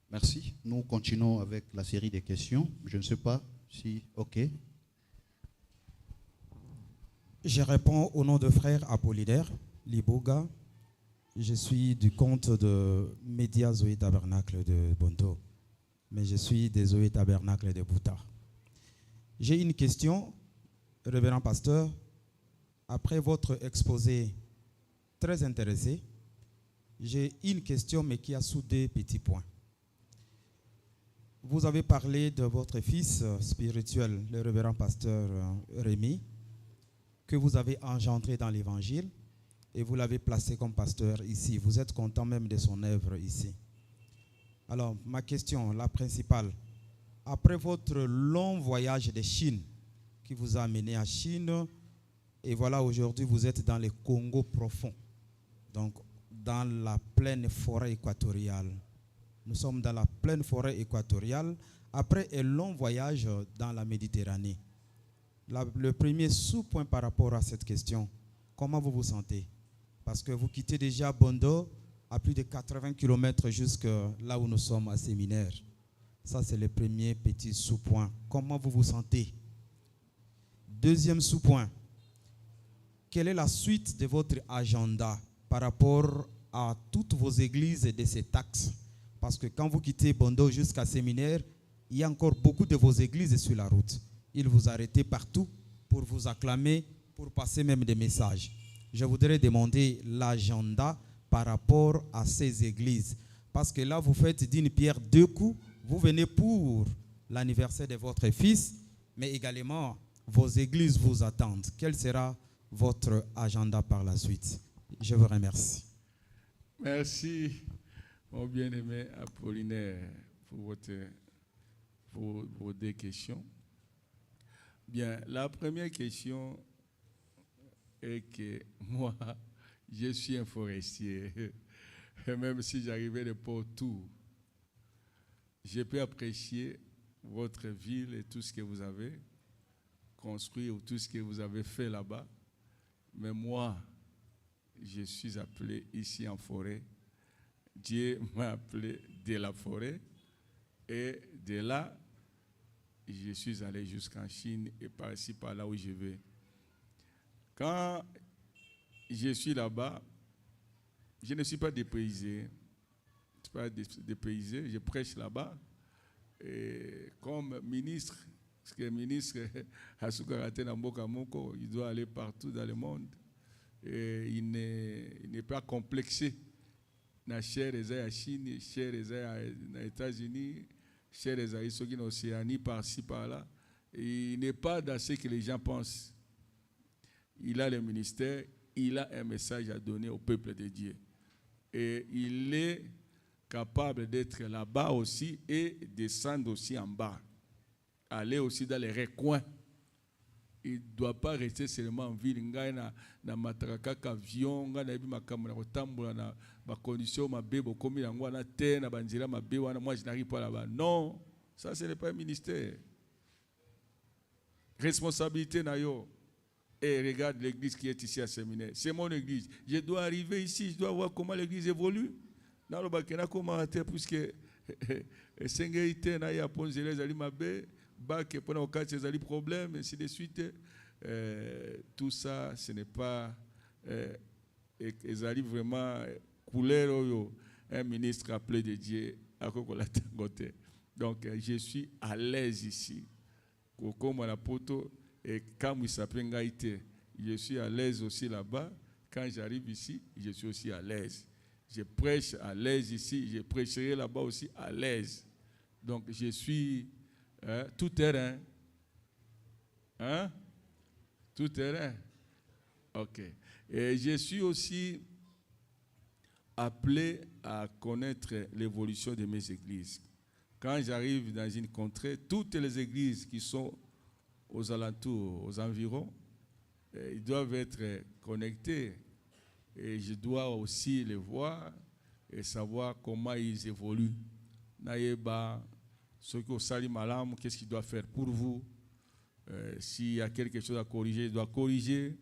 Merci. Nous continuons avec la série de questions. Je ne sais pas si OK. Je réponds au nom de frère Apollinaire Liboga. Je suis du compte de Média Zoé Tabernacle de Bonto. Mais je suis des Zoé Tabernacle de Bouta. J'ai une question, révérend pasteur. Après votre exposé très intéressé, j'ai une question mais qui a sous deux petits points. Vous avez parlé de votre fils spirituel, le révérend pasteur Rémi, que vous avez engendré dans l'évangile et vous l'avez placé comme pasteur ici. Vous êtes content même de son œuvre ici. Alors, ma question, la principale, après votre long voyage de Chine, qui vous a amené à Chine, et voilà, aujourd'hui, vous êtes dans le Congo profond, donc dans la pleine forêt équatoriale. Nous sommes dans la pleine forêt équatoriale, après un long voyage dans la Méditerranée. Le premier sous-point par rapport à cette question, comment vous vous sentez? Parce que vous quittez déjà Bondo, à plus de 80 km jusque là où nous sommes à séminaire. Ça, c'est le premier petit sous-point. Comment vous vous sentez? Deuxième sous-point. Quelle est la suite de votre agenda par rapport à toutes vos églises de cet axe? Parce que quand vous quittez Bondo jusqu'à séminaire, il y a encore beaucoup de vos églises sur la route. Ils vous arrêtent partout pour vous acclamer, pour passer même des messages. Je voudrais demander l'agenda par rapport à ces églises. Parce que là, vous faites d'une pierre deux coups. Vous venez pour l'anniversaire de votre fils, mais également, vos églises vous attendent. Quel sera votre agenda par la suite? Je vous remercie. Merci, mon bien-aimé Apollinaire, pour vos deux questions. Bien, la première question est que moi, je suis un forestier. Et même si j'arrivais de Port-Tour, je peux apprécier votre ville et tout ce que vous avez construit ou tout ce que vous avez fait là-bas. Mais moi, je suis appelé ici en forêt. Dieu m'a appelé de la forêt. Et de là, je suis allé jusqu'en Chine et par ici, par là où je vais. Quand je suis là-bas, je ne suis pas dépaysé. Je ne suis pas dépaysé, je prêche là-bas. Et comme ministre, parce que le ministre Asukarate Namboka Moko, il doit aller partout dans le monde. Et il n'est pas complexé. Na cher en Chine, cher aux États-Unis, cher en Océanie, par-ci, par-là. Il n'est pas dans ce que les gens pensent. Il a le ministère, il a un message à donner au peuple de Dieu. Et il est capable d'être là-bas aussi et descendre aussi en bas. Aller aussi dans les recoins. Il ne doit pas rester seulement en ville. Il na mataraka avion, na makamuna kotambula na ba condition mabe bokomi yango na terre na banzira mabe wana moi je n'arrive pas là-bas. Non, ça ce n'est pas un ministère. Responsabilité na yo. Et regarde l'église qui est ici à séminaire. C'est mon église. Je dois arriver ici, je dois voir comment l'église évolue. Dans le bakena comment puisque sengeite na ya ponzele zali mabe bac pour au cas ces problèmes ainsi de suite. Tout ça ce n'est pas ezali vraiment couleur un ministre appelé de Dieu à Kokola Tangote. Donc je suis à l'aise ici. Comme la poto et quand il s'appelle Ngaïté, je suis à l'aise aussi là-bas. Quand j'arrive ici, je suis aussi à l'aise. Je prêche à l'aise ici, je prêcherai là-bas aussi à l'aise. Donc je suis tout terrain. Hein? Tout terrain. Ok. Et je suis aussi appelé à connaître l'évolution de mes églises. Quand j'arrive dans une contrée, toutes les églises qui sont aux alentours, aux environs, ils doivent être connectés. Et je dois aussi les voir et savoir comment ils évoluent. Naïba, ceux qui ont sali malam, qu'est-ce qu'ils doivent faire pour vous? S'il y a quelque chose à corriger, je dois corriger.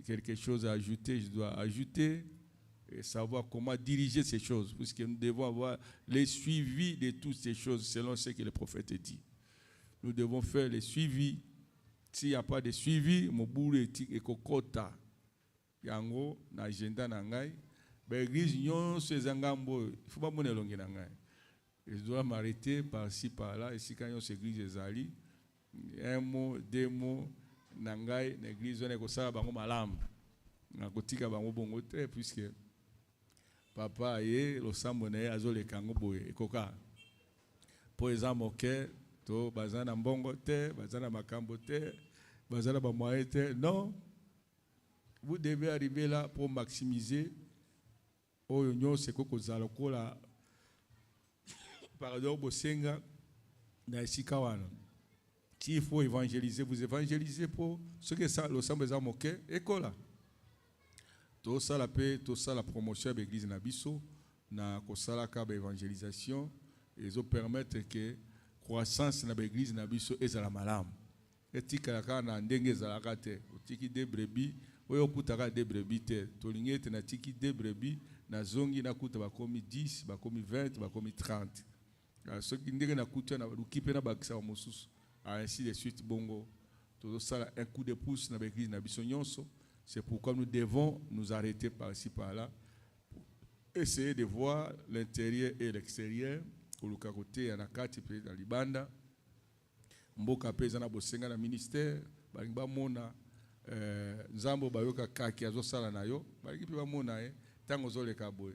Quelque chose à ajouter, je dois ajouter. Et savoir comment diriger ces choses. Puisque nous devons avoir les suivis de toutes ces choses selon ce que le prophète dit. Nous devons faire les suivis. S'il n'y a pas de suivi, mon boulot est kokota. Yango, na agenda nangai. L'église, non, c'est zangambo. Il ne faut pas monter longue nangai. Je dois m'arrêter par-ci, par-là. Et si quand on s'église, ezali, un mot, deux mots, nangai, l'église, on est comme ça, bango malam. Na kotika bango bongo te, puisque papa ye, lo sambone, azo le kango boye, ekoka. Pour exemple, ok, to bazana mbongo te, bazana makambo te, bazana bamoye te. Non. Vous devez arriver là pour maximiser. Oyo c'est koko zaloko la. Pardon, bosenga na esika wana. S'il faut évangéliser, vous évangélisez pour ce que ça le semble za moke école. Tout ça la paix, tout ça la promotion de l'église na biso na ko sala ka ba évangélisation et zo permettre que croissance na l'église na biso ezala malamu. Etika ka na ndenge ezala te. Otiki de brebis, oyo kutaka de brebis te. Tolingete na tiki de brebis na zongi na kuta bakomi 10, bakomi 20, bakomi 30. Ce qui ndenge na kuta na lukipe na bakisa wa mosusu. Ainsi de suite bongo. Tout ça un coup de pouce na l'église na biso nyonso. C'est pourquoi nous devons nous arrêter par-ci par-là. Essayer de voir l'intérieur et l'extérieur. Koluka kote anakati pe na libanda. Mboka peza na bosenga na ministère, balingi mona nzambo bayoka kaki azosala na yo, balingi pe bamona Tango zo le kaboy.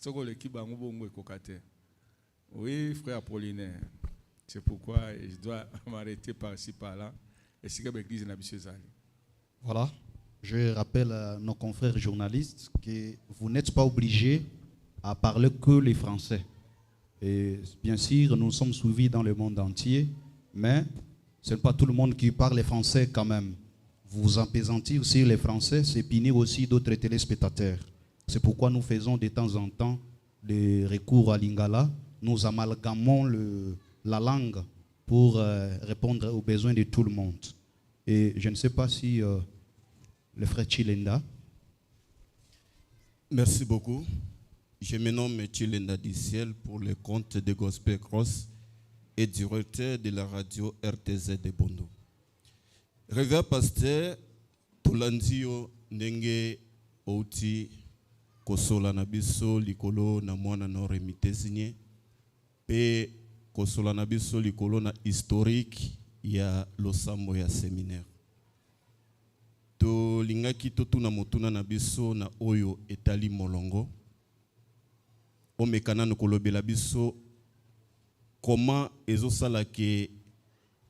Soko le kibango bongo kokate. Oui, frère Apollinaire. C'est pourquoi je dois m'arrêter par-ci par-là. Et si l'église n'a pas. Voilà. Je rappelle à nos confrères journalistes que vous n'êtes pas obligés à parler que les Français. Et bien sûr, nous sommes suivis dans le monde entier, mais ce n'est pas tout le monde qui parle français quand même. Vous apaisantir aussi les Français, c'est punir aussi d'autres téléspectateurs. C'est pourquoi nous faisons de temps en temps des recours à l'ingala. Nous amalgamons la langue pour répondre aux besoins de tout le monde. Et je ne sais pas si le frère Chilenda. Merci beaucoup. Je me nomme Chilenda Diciel pour le compte de Gospel Cross et directeur de la radio RTZ de Bondo. Réveil pasteur, Tolandio Nenge Outi Kosola Nabiso Likolo na mwana no remitezine pe Kosola Nabiso Likolo na historique ya losambo ya séminaire. To lingaki totuna motuna na biso na oyo etali molongo. O mekana no kolobela biso comment ezosala ke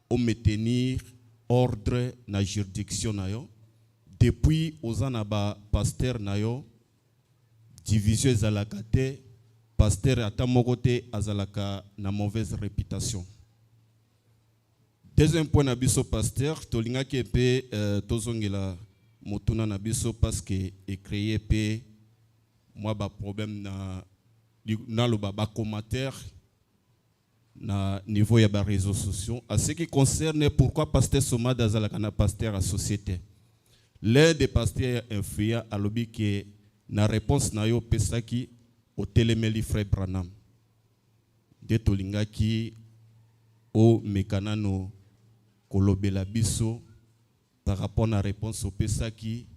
o maintenir ordre na juridiction na yo depuis ozana ba pasteur na yo division ezalaka te pasteur ata moko te azalaka na mauvaise réputation. Deuxième point na biso pasteur tolingaki pe tozongela motuna na biso parce que e créer pe moi ba problème na lo ba commentaire na niveau ya ba réseaux sociaux à ce qui concerne pourquoi pasteur Somada azalaka na pasteur à société. L'un des pasteurs influents a lobby que na réponse na yo pesaki au telemeli frère Branham de tolingaki o mekanano kolobela biso par rapport à la réponse au pesaki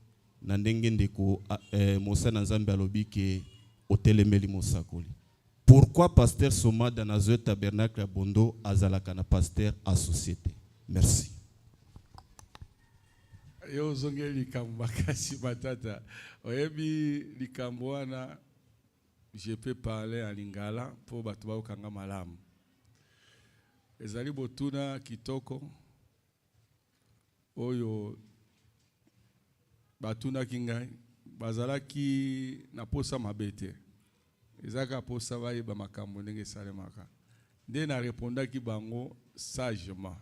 na ndenge ndeko Mosana Nzambe alobi ke au telemeli mosakoli. Pourquoi pasteur Soma dans Nazaré Tabernacle à Bondo azalaka na pasteur à société? Merci. Yo zonge likambo makasi matata. Oyebi likambo wana je peux parler en lingala pour bato ba okanga malamu. Ezali botuna kitoko oyo batuna kingai bazalaki na posa mabete ezaka posa baye ba makambo ndenge salemaka nde na répondaki bango sagement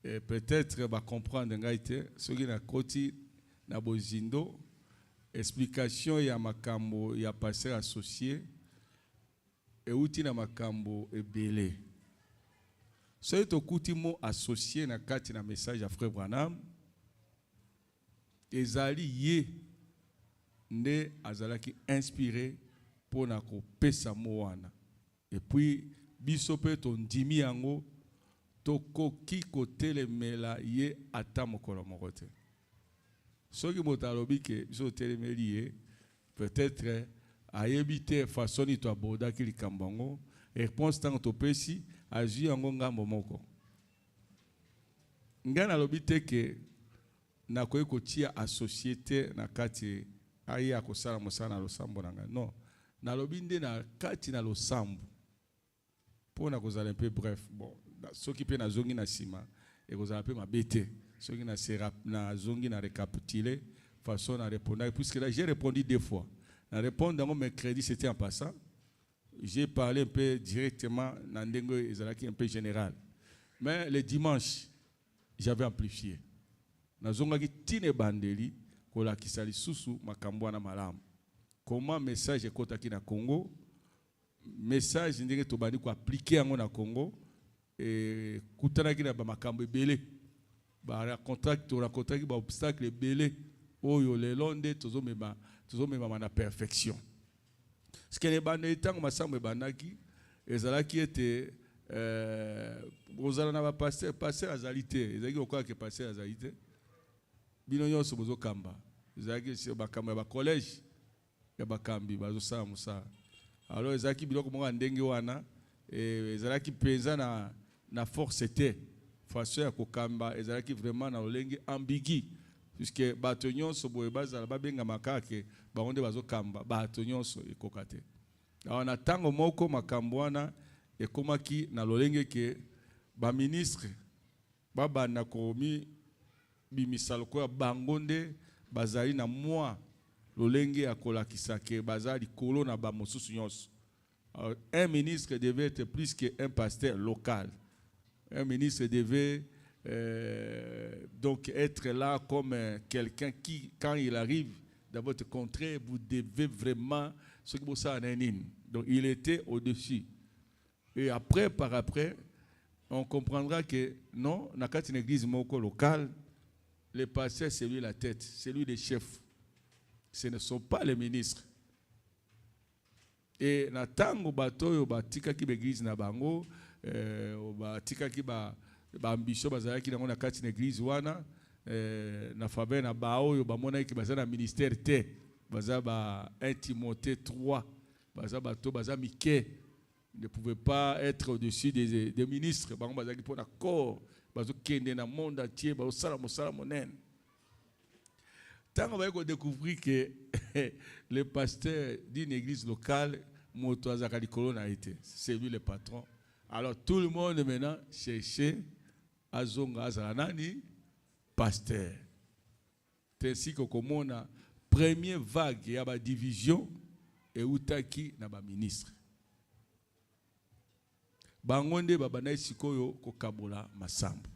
et peut-être ba comprendre ngai te soki na koti na bozindo explication ya makambo ya passer associé et outi na makambo ebele. Soyez au coup associé na kati na message à frère Branham. Ezali ye nde azalaki inspiré pour na ko pesa moana. Et puis biso pe to ndimi yango to koki ko telemela ye ata mokolo moko te. Soki motalobi ke biso telemeli ye peut-être ayebi te façon ni to aboda ki likambango réponse tant to pesi aji yango ngambo moko. Ngana lobi te ke na koyi kotia a société na kati ayi akosala mosala na losambo nanga. Non, na lobi nde na kati na losambo. Po na kozala un peu bref. Bon, soki pe na zongi na sima e kozala pe mabete. Soki na zongi na récapituler façon na répondre puisque là j'ai répondu deux fois. Na répondre dans mon mercredi c'était en passant. J'ai parlé un peu directement dans un peu général. Mais le dimanche, j'avais amplifié. Nazongaki tine bandeli kola kisali susu makambo na malamu. Comment message ekotaki na Congo? Message ndenge to bandi ko appliquer yango na Congo et kutanaki na ba makambo ebele. Ba contract to rakontaki ba obstacle ebele oyo le londe tozomema na perfection. Ce que les bandits tant que ma bandaki ezalaki était ozala na passer azalité ezalaki okwa ke passer azalité bino nyonso bozo kamba ezalaki sur bakamba ba collège ya bakambi bazo sala musa alors ezalaki biloko monga ndenge wana ezalaki penza na force était façon ya kokamba ezalaki vraiment na olenge ambigu puisque bato nyonso boye bazala babengamaka ke bango nde bazokamba bato nyonso ekoka te. Alors na ntango moko makambo wana ekomaki na lolenge ke baministre babanda komi bimisa lokola bango nde bazali na mwa lolenge akolakisa ke bazali likolo na bamosusu nyonso. Un ministre devait être plus qu'un pasteur local. Un ministre devait donc être là comme quelqu'un qui, quand il arrive dans votre contrée, vous devez vraiment ce que vous savez. Donc il était au-dessus. Et après, par après, on comprendra que non, dans une église locale, le pasteur c'est lui la tête, c'est lui le chef. Ce ne sont pas les ministres. Et na tango batoyo batika ki l'église na bango batika ki ba ambition bazala ki na kati na église wana na faveur na baoyo bamona ki bazala ministère te baza ba 1 Timothée 3 baza bato baza mike ne pouvait pas être au-dessus des ministres bango baza ki pona corps bazo kende na monde entier bazo sala mosala monen. Tant on va découvrir que le pasteur d'une église locale, c'est lui le patron. Alors tout le monde maintenant cherchait à zonga zanani pasteur. C'est ainsi que comme on a première vague, il y a une division et outaki na ba ministre. Bangonde babana sikoyo ko kabola masambo.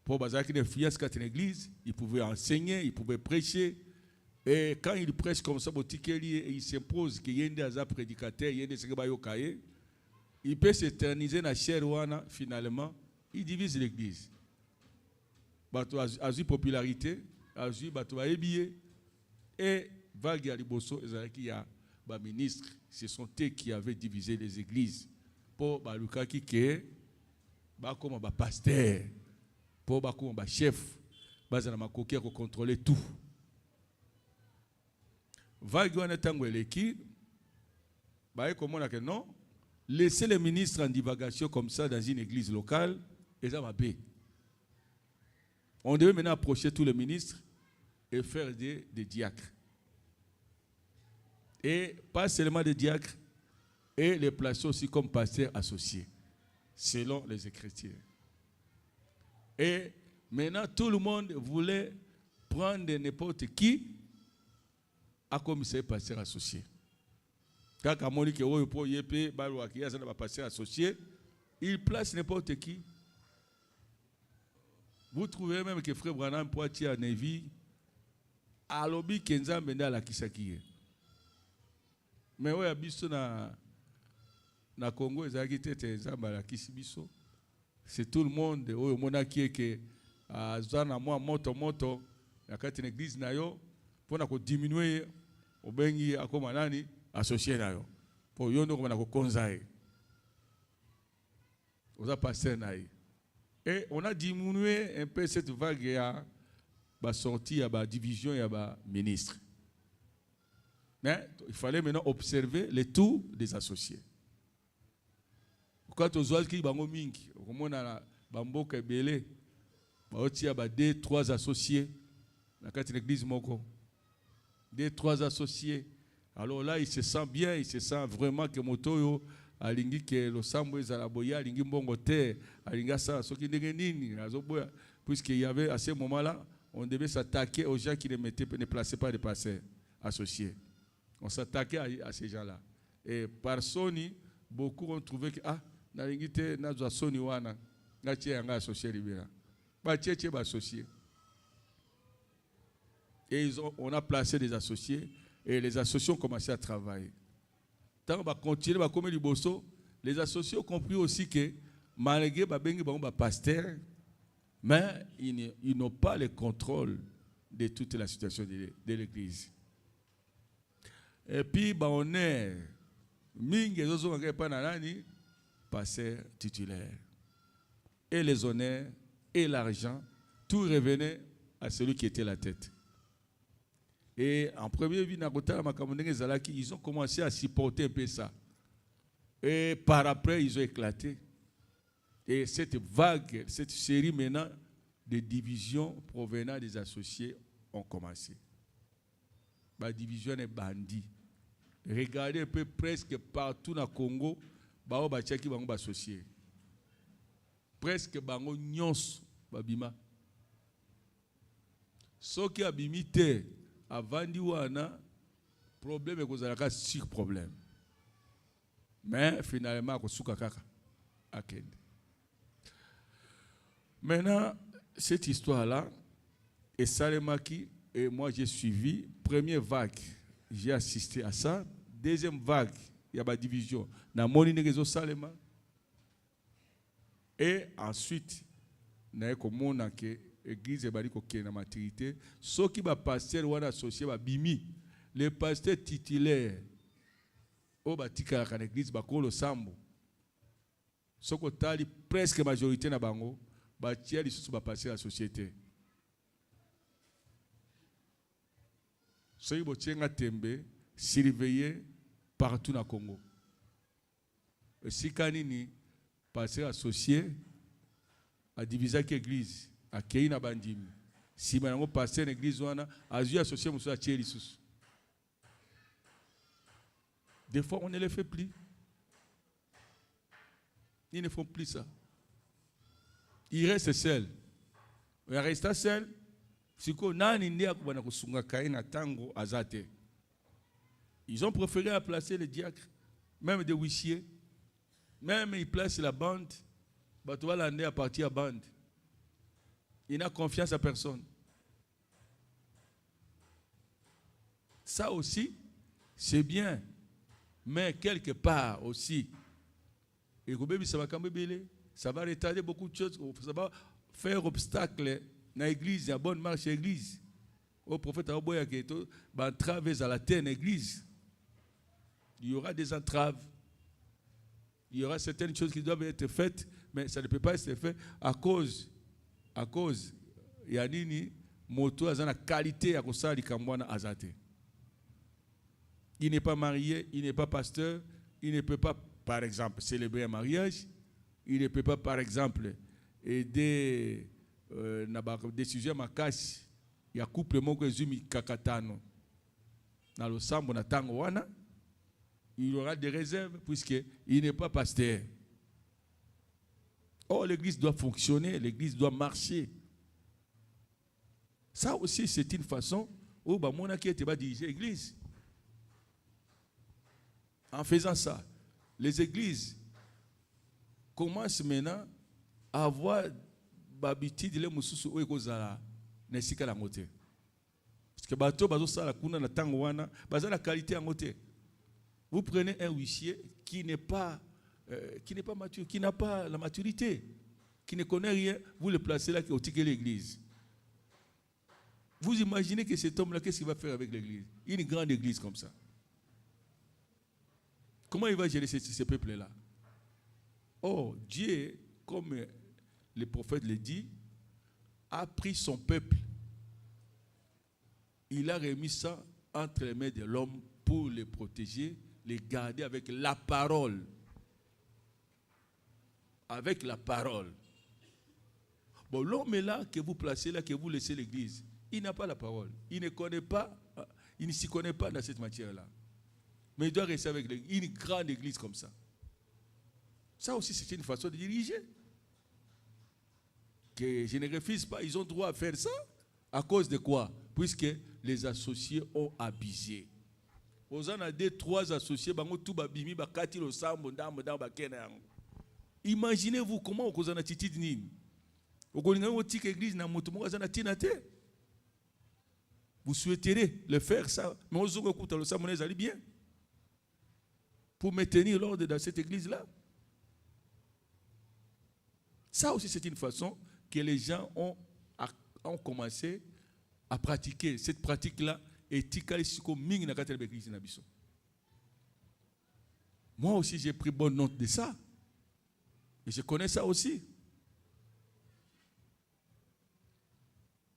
Pour bazaki de fias qu'à une église, il pouvait enseigner, il pouvait prêcher. Et quand il prêche comme ça, il s'impose qu'il y ait des prédicateurs, il y ait des secrétaires, il peut s'éterniser dans la chair ouana, finalement, il divise l'église. Bato a eu popularité, a eu bato a ébillé, et vague à liboso, il y a des ministres, ce sont eux qui avaient divisé les églises. Pour baluka qui est, comme un pasteur. Pour comme un chef, bazana makoki ko contrôler tout. Vague wana tango eleki, ba comme on a que non, laisser les ministres en divagation comme ça dans une église locale, et ça va bien. On devait maintenant approcher tous les ministres et faire des diacres. Et pas seulement des diacres, et les placer aussi comme pasteurs associés, selon les Écritures. Et maintenant, tout le monde voulait prendre n'importe qui à commissaire pasteur associé. Quand Kamoni qui est pour YP, Balouaki, un pasteur associé, il place n'importe qui. Vous trouvez même que Frère Branham Poitiers à Nevi, à l'objet Kenza Menda la Kisaki. Mais oui, à Bisso na Congo, ils ont quitté Zamba la Kisibiso. C'est tout le monde, au monaki que zana moi moto la carte une église nayo pour na ko diminuer au bengi akoma nani associé nayo pour yondo ko na ko konzae oza passer nayi. Et on a diminué un peu cette vague ya ba sortie ya ba division ya ba ministre. Mais il fallait maintenant observer les tours des associés. Quand on voit qu'il y a bango mingi, on a bamboka ebele, baoti ya ba 2-3 associés, na kati l'église moko. 2-3 associés. Alors là, il se sent bien, il se sent vraiment que motoyo alingi que lo sambo ezala boya alingi mbongo te, alinga ça soki ndenge nini, azoboya puisqu'il y avait à ce moment-là, on devait s'attaquer aux gens qui ne plaçaient pas de pasteurs associés. On s'attaquait à ces gens-là. Et par Sony, beaucoup ont trouvé que na lingite na za Sony wana na tie anga associé libéra. Ba tie ba associé. Et on a placé des associés et les associés ont commencé à travailler. Tant va continuer va comme liboso, les associés ont compris aussi que malgré ba bengi ba pasteur, mais ils n'ont pas le contrôle de toute la situation de l'église. Et puis on est mingi zozo ngé pa na nani pasteur titulaire. Et les honneurs et l'argent, tout revenait à celui qui était la tête. Et en premier vie, ils ont commencé à supporter un peu ça. Et par après, ils ont éclaté. Et cette vague, cette série maintenant, des divisions provenant des associés ont commencé. La division est bandit. Regardez un peu presque partout dans le Congo, bao bachaki bango associés. Presque bango nyons babima. Soki abimite avandi wana problème est kozalaka sur problème. Mais finalement kosuka kaka akende. Maintenant cette histoire là et Salemaki et moi j'ai suivi première vague, j'ai assisté à ça. Deuxième vague, il y a ma division. Na moni negezo Salema. Et ensuite, na komona ke église bali ko kena maturité, ceux qui ba pasteur wana associé ba bimi, les pasteurs titulaires au batika ka église ba ko lo sambo. Soko tali presque majorité na bango ba tia lisusu ba pasteur la société. Soki botienga tembe surveiller partout na Congo. Si kanini passer associé à diviser l'église à Keina Bandimi. Si maintenant passer l'église wana azu associé muso a tieli sous. Des fois on ne les fait plus. Ils ne font plus ça. Ils restent seuls. Ils restent seuls. Siko nani ndia kubana kusunga kaina tango azate. Ils ont préféré placer les diacres, même des huissiers. Même ils placent la bande. Tu vas l'amener à partir à bande. Il n'a confiance à personne. Ça aussi, c'est bien. Mais quelque part aussi, ça va retarder beaucoup de choses. Ça va faire obstacle dans l'église, à bonne marche à l'église. Au prophète Aboya qui est entravé à la terre l'église. Il y aura des entraves. Il y aura certaines choses qui doivent être faites, mais ça ne peut pas être fait à cause, il y a nini, moto a la qualité à cause de Kambwana Azate. Il n'est pas marié, il n'est pas pasteur, il ne peut pas, par exemple, célébrer un mariage, il ne peut pas, par exemple, aider des sujets makasi, il y a couple moko ezumi kakatano. Dans le sambo na tango wana, il y aura des réserves puisqu'il n'est pas pasteur. Or, l'église doit fonctionner, l'église doit marcher. Ça aussi, c'est une façon où mon qui était diriger l'église. En faisant ça, les églises commencent maintenant à avoir l'habitude de mususu où ekozala nesika la moté. Parce que bato bazo sala kuna na tango wana, baza la qualité en moté. Vous prenez un huissier qui n'est pas mature, qui n'a pas la maturité, qui ne connaît rien, vous le placez là au ticket de l'église. Vous imaginez que cet homme-là, qu'est-ce qu'il va faire avec l'église? Une grande église comme ça. Comment il va gérer ce peuple-là? Oh, Dieu, comme le prophète le dit, a pris son peuple. Il a remis ça entre les mains de l'homme pour les protéger, les garder avec la parole. Avec la parole. Bon, l'homme est là, que vous placez là, que vous laissez l'église. Il n'a pas la parole. Il ne connaît pas, il ne s'y connaît pas dans cette matière-là. Mais il doit rester avec une grande église comme ça. Ça aussi, c'est une façon de diriger. Que je ne refuse pas, ils ont droit à faire ça. À cause de quoi? Puisque les associés ont abusé. Aux en a 2-3 associés, imaginez-vous comment vous avez titi nini. Vous souhaiterez le faire ça, mais vous allez bien pour maintenir l'ordre dans cette église-là. Ça aussi, c'est une façon que les gens ont commencé à pratiquer. Cette pratique-là est moi aussi, j'ai pris bonne note de ça. Et je connais ça aussi.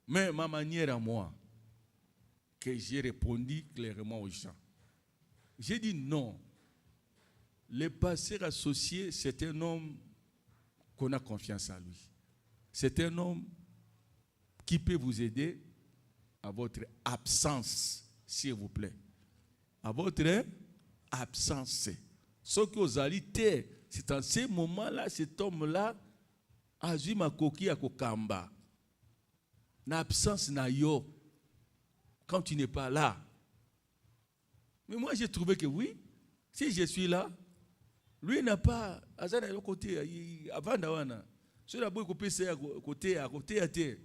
Mais ma manière à moi, que j'ai répondu clairement aux gens. J'ai dit non. Le pasteur associé, c'est un homme qu'on a confiance en lui. C'est un homme qui peut vous aider à votre absence, s'il vous plaît. À votre absence. Ce que vous allez faire, c'est en ce moment-là, cet homme-là a eu ma coquille à Kokamba. L'absence n'a yo. Quand tu n'es pas là. Mais moi, j'ai trouvé que oui, si je suis là, lui n'a pas. Azana de côté, avant d'awana. Je suis beaucoup PC à côté, à terre.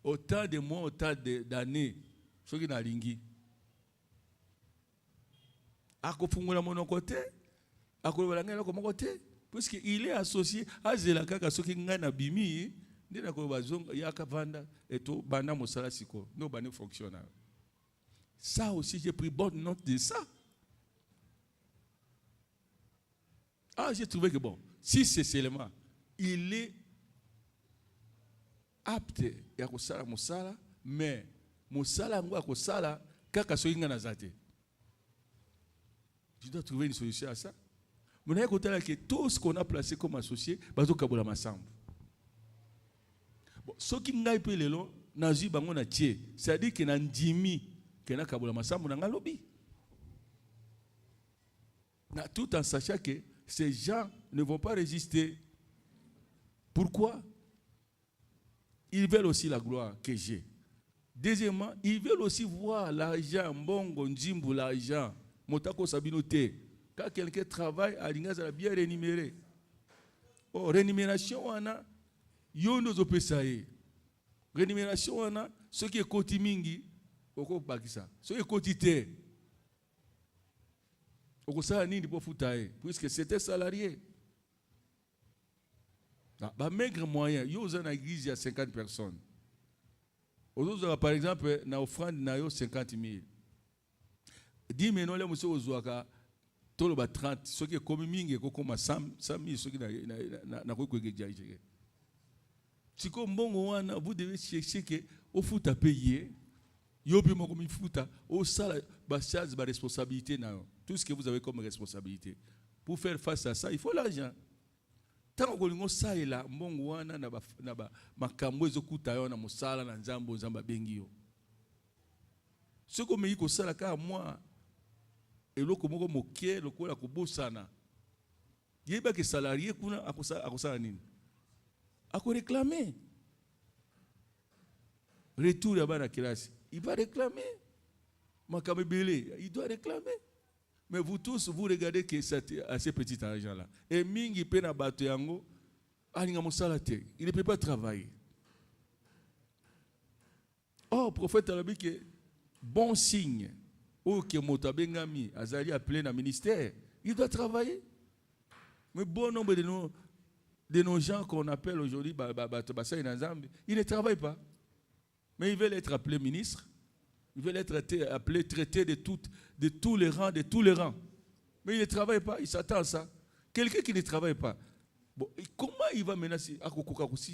Autant de mois, autant d'années, ce qui n'a ringi. À Kofungula mon côté, à Kolobalanga mon côté, puisqu'il est associé à Zelaka, ce qui n'a bimi, il y a Kavanda et tout, Bana Moussala Siko, nos banés fonctionnels. Ça aussi, j'ai pris bonne note de ça. Ah, j'ai trouvé que bon, si c'est seulement, il est apte à kusala musala, mais musala ngwa kusala kaka soinga nazate. Je dois trouver une solution à ça. Vous n'avez qu'à que tout ce qu'on a placé comme associé, bazo kabula masambu. Bon, ce qui n'a pas le long, nazi bango na tie, c'est-à-dire que na ndimi, que na kabula masambu na ngalobi. Na tout en sachant que ces gens ne vont pas résister. Pourquoi? Ils veulent aussi la gloire que j'ai. Deuxièmement, ils veulent aussi voir l'argent, mbongo, njimbu, l'argent. Motako sabinote. Quand quelqu'un travaille, Alingaza a bien rémunéré. Oh, rémunération, on a. Yono zopesaye. Rémunération, on a. Ce qui est koti mingi, oko bakisa. Ce qui est kotité. Oko sa nini pour foutaye. Puisque c'était salarié. Bah, maigre moyen, il y a une église, il y a 50 personnes. Aujourd'hui, par exemple, dans l'offrande, il y a 50 000. 10 000, il y a 30. Ce qui est comme mingi, comme 100 000, ce qui n'a pas été. Si vous devez chercher que au foot à payer, il y a comme il foot au salaire, charge de responsabilité. Tout ce que vous avez comme responsabilité. Pour faire face à ça, il faut l'argent. Tant que vous savez là, mbongo wana na ba makambo ezokuta yo na musala na nzambo nzamba bengi yo. Ce que me yiko sala ka moi eloko moko mokie lokola kobosana. Yeba ke salarié kuna akosala nini? Ako réclamer. Retour ya bana classe, il va réclamer. Makambo belé, il doit réclamer. Mais vous tous, vous regardez que c'est assez petit argent-là. Et mingi pena bato yango, alinga mosalate, il ne peut pas travailler. Oh, prophète a dit que bon signe, ou que motabengami, azali appelé dans le ministère, il doit travailler. Mais bon nombre de nos gens qu'on appelle aujourd'hui, ils ne travaillent pas. Mais ils veulent être appelés ministres. Ils veulent être appelés, traités de tous les rangs, Mais ils ne travaillent pas, ils s'attendent à ça. Quelqu'un qui ne travaille pas, bon, comment il va menacer à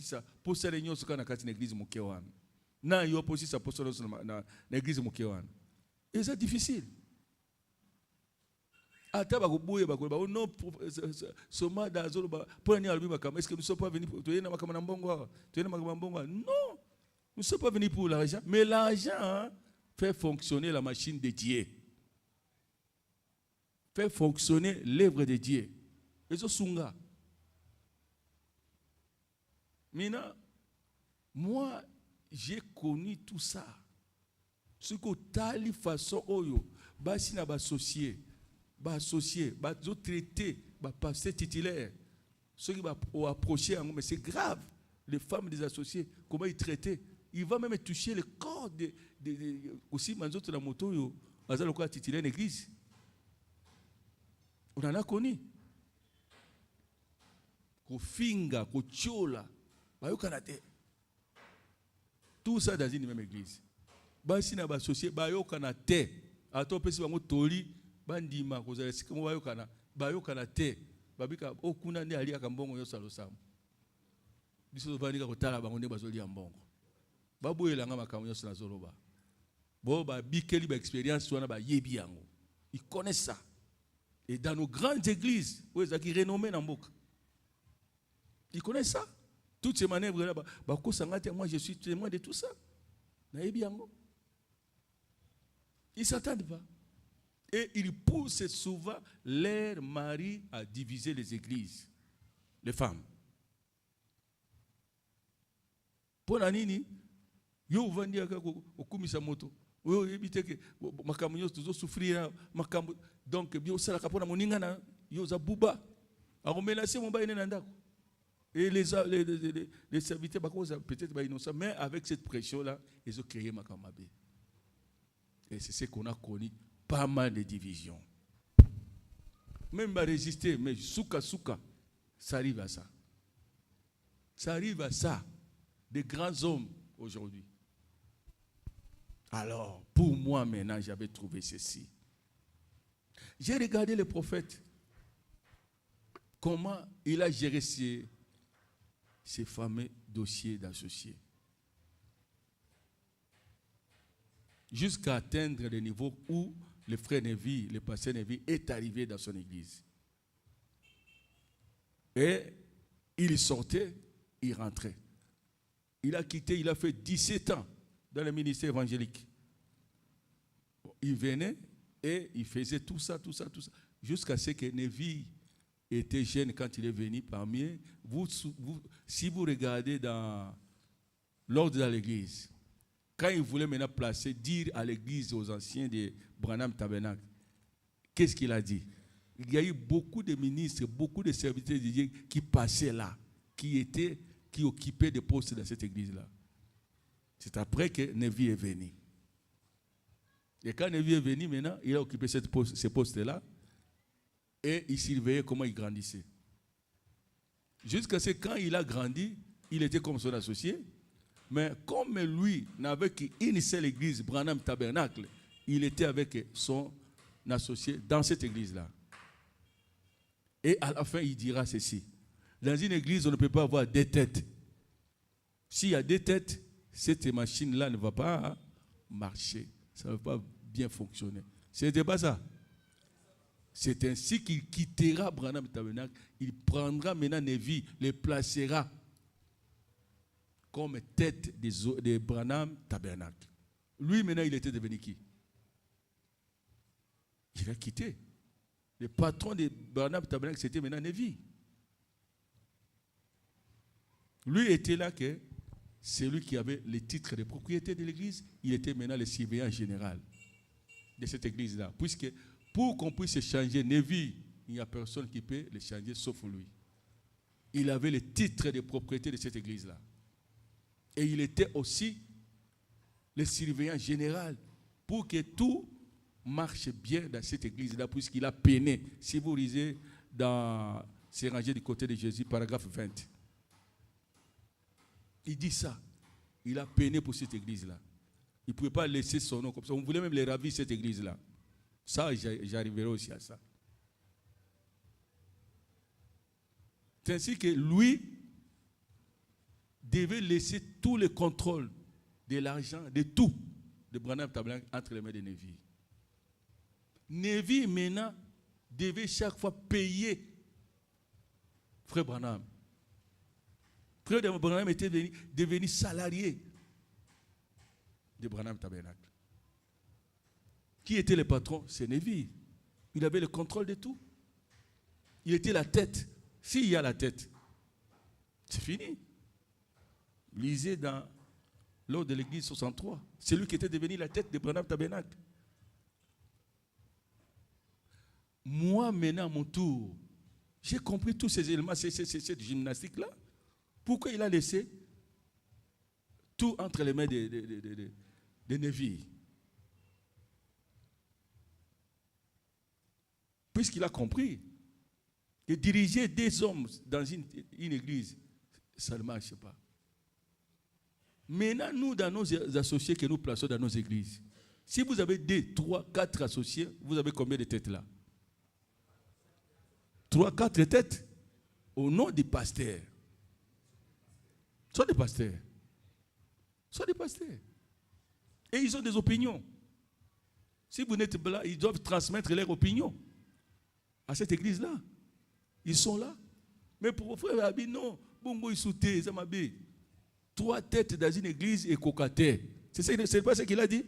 ça pour se réunir sur l'église Mukewan? Non, il y a aussi ça pour se réunir dans l'église Mukewan. Et c'est difficile. Est-ce que nous ne sommes pas venus pour non, nous ne sommes pas venus pour l'argent, mais l'argent fait fonctionner la machine de Dieu. Fait fonctionner l'œuvre de Dieu. Et ça, sunga. Maintenant, moi, j'ai connu tout ça. Ce que tali façon oyo, basi na ba associé, ba traité, ba passer titulaire. Ceux qui va approcher, mais c'est grave. Les femmes des associés, comment ils traitaient? Il va même toucher le corps aussi manzoto la moto yo azalo kwa titulaire l'église. On en a connu. Ko finga, ko chola, bayo kanate. Tout ça dans une même église. Basi na ba associé bayo kanate. Ato pesi bango toli bandima ko za sika mo bayo kanate. Babika okuna ndi ali akambongo yo salosamu. Biso vandika ko tala bango ndi bazoli ya mbongo. Babu elanga makambo nyonso na zoloba. Bo ba bikeli ba expérience wana ba yebi yango. Ils connaissent ça. Et dans nos grandes églises, où ils sont renommés dans mboka. Ils connaissent ça. Toutes ces manœuvres-là, moi je suis témoin de tout ça. Ils ne s'attendent pas. Et ils poussent souvent leurs maris à diviser les églises, les femmes. Pour la nini, yo vandi okumisa moto. Yo éviter que makambo yo toujours souffrir makambo donc bio sala kapona moninga na yo za buba. A menacer mon baïné nandako. Et les serviteurs peut-être innocents, mais avec cette pression-là, ils ont créé Makamabé. Et c'est ce qu'on a connu, pas mal de divisions. Même à résister, mais souka, ça arrive à ça. Ça arrive à ça, des grands hommes aujourd'hui. Alors, pour moi maintenant, j'avais trouvé ceci. J'ai regardé le prophète, comment il a géré ces fameux dossiers d'associés. Jusqu'à atteindre le niveau où le frère Nevi, le pasteur Nevi, est arrivé dans son église. Et il sortait, il rentrait. Il a quitté, il a fait 17 ans dans le ministère évangélique. Il venait et il faisait tout ça. Jusqu'à ce que Nevi était jeune quand il est venu parmi eux. Si vous regardez dans l'ordre de l'église, quand il voulait maintenant dire à l'église, aux anciens de Branham Tabernacle, qu'est-ce qu'il a dit? Il y a eu beaucoup de ministres, beaucoup de serviteurs de Dieu qui passaient là, qui occupaient des postes dans cette église-là. C'est après que Nevi est venu. Et quand Nevi est venu maintenant, il a occupé ces postes-là et il surveillait comment il grandissait. Jusqu'à ce que quand il a grandi, il était comme son associé. Mais comme lui n'avait qu'une seule église, Branham Tabernacle, il était avec son associé dans cette église-là. Et à la fin, il dira ceci. Dans une église, on ne peut pas avoir deux têtes. S'il y a deux têtes, cette machine-là ne va pas marcher. Ça ne va pas bien fonctionner. Ce n'était pas ça. C'est ainsi qu'il quittera Branham Tabernacle. Il prendra maintenant Nevi, les placera comme tête de Branham Tabernacle. Lui, maintenant, il était devenu qui? Il a quitté. Le patron de Branham Tabernacle, c'était maintenant Nevi. Lui était là que c'est lui qui avait les titres de propriété de l'église. Il était maintenant le surveillant général de cette église-là. Puisque pour qu'on puisse changer Nevi, il n'y a personne qui peut le changer sauf lui. Il avait le titre de propriété de cette église-là. Et il était aussi le surveillant général pour que tout marche bien dans cette église-là, puisqu'il a peiné. Si vous lisez dans ces rangées du côté de Jésus, paragraphe 20, il dit ça. Il a peiné pour cette église-là. Il ne pouvait pas laisser son nom comme ça. On voulait même les ravir cette église-là. Ça, j'arriverai aussi à ça. C'est ainsi que lui devait laisser tout le contrôle de l'argent, de tout, de Branham Tabernacle entre les mains de Nevi. Nevi, maintenant, devait chaque fois payer Frère Branham. Frère Branham était devenu salarié de Branham Tabernacle. Qui était le patron? C'est Nevi. Il avait le contrôle de tout. Il était la tête. S'il y a la tête, c'est fini. Lisez dans l'ordre de l'église 63. C'est lui qui était devenu la tête de Branham Tabernacle. Moi, maintenant, à mon tour, j'ai compris tous ces éléments, cette gymnastique-là. Pourquoi il a laissé tout entre les mains de Nevi? Puisqu'il a compris que diriger des hommes dans une église, ça ne marche pas. Maintenant, nous, dans nos associés que nous plaçons dans nos églises, si vous avez 2, 3, 4 associés, vous avez combien de têtes là? 3, 4 têtes au nom des pasteurs. Soit des pasteurs. Soit des pasteurs. Et ils ont des opinions. Si vous n'êtes pas là, ils doivent transmettre leurs opinions à cette église-là. Ils sont là. Mais pour frère Abi, non. bongo isouté, ça m'a bé. 3 têtes dans une église et cocateur. C'est pas ce qu'il a dit?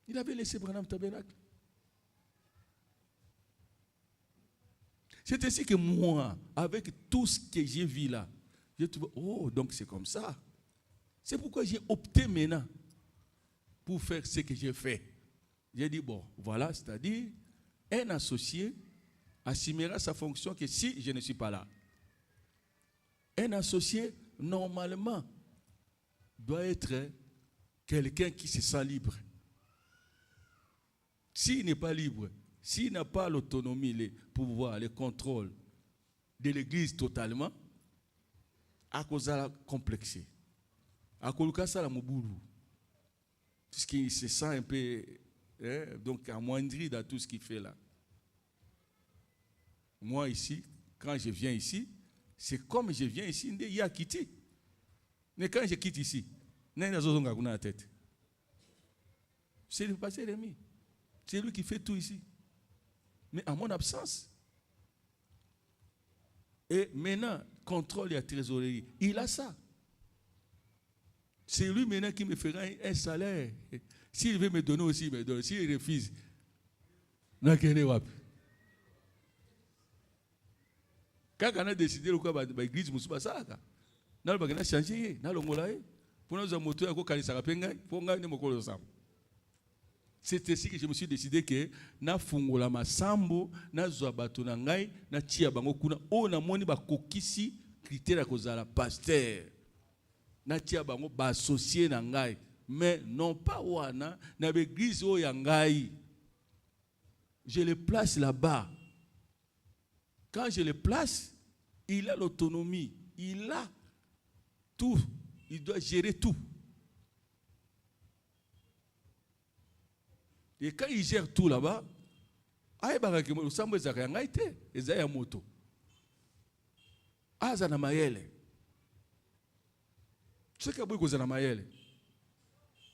Il avait laissé Branham Tabernacle. C'est ainsi que moi, avec tout ce que j'ai vu là, j'ai trouvé, oh, donc c'est comme ça. C'est pourquoi j'ai opté maintenant pour faire ce que j'ai fait. J'ai dit, bon, voilà, c'est-à-dire, un associé assumera sa fonction que si je ne suis pas là. Un associé, normalement, doit être quelqu'un qui se sent libre. S'il n'est pas libre, s'il n'a pas l'autonomie, les pouvoirs, le contrôle de l'église totalement, à cause de la complexité, à cause de la moboulou, puisqu'il se sent un peu donc amoindri dans tout ce qu'il fait là. Moi ici, quand je viens ici, c'est comme je viens ici, il y a quitté. Mais quand je quitte ici, il y a la tête. C'est le passé Rémi. C'est lui qui fait tout ici. Mais en mon absence. Et maintenant, contrôle la trésorerie. Il a ça. C'est lui maintenant qui me fera un salaire. S'il veut me donner aussi, il me donne. S'il refuse, quand on a décidé que l'église ne soit pas ça, on a changé. C'est ainsi que je me suis décidé que na fungola masambo na zwabato na ngai na tia bango kuna o na moni ba kokisi critère kozala pasteur na tia bango ba associé na ngai mais non pas wana na l'église o ya ngai. Je le place là-bas. Quand je le place, il a l'autonomie, il a tout, il doit gérer tout. Et quand il gère tout là-bas, il y a moto. Il y a mayele. Ce qui a mayele.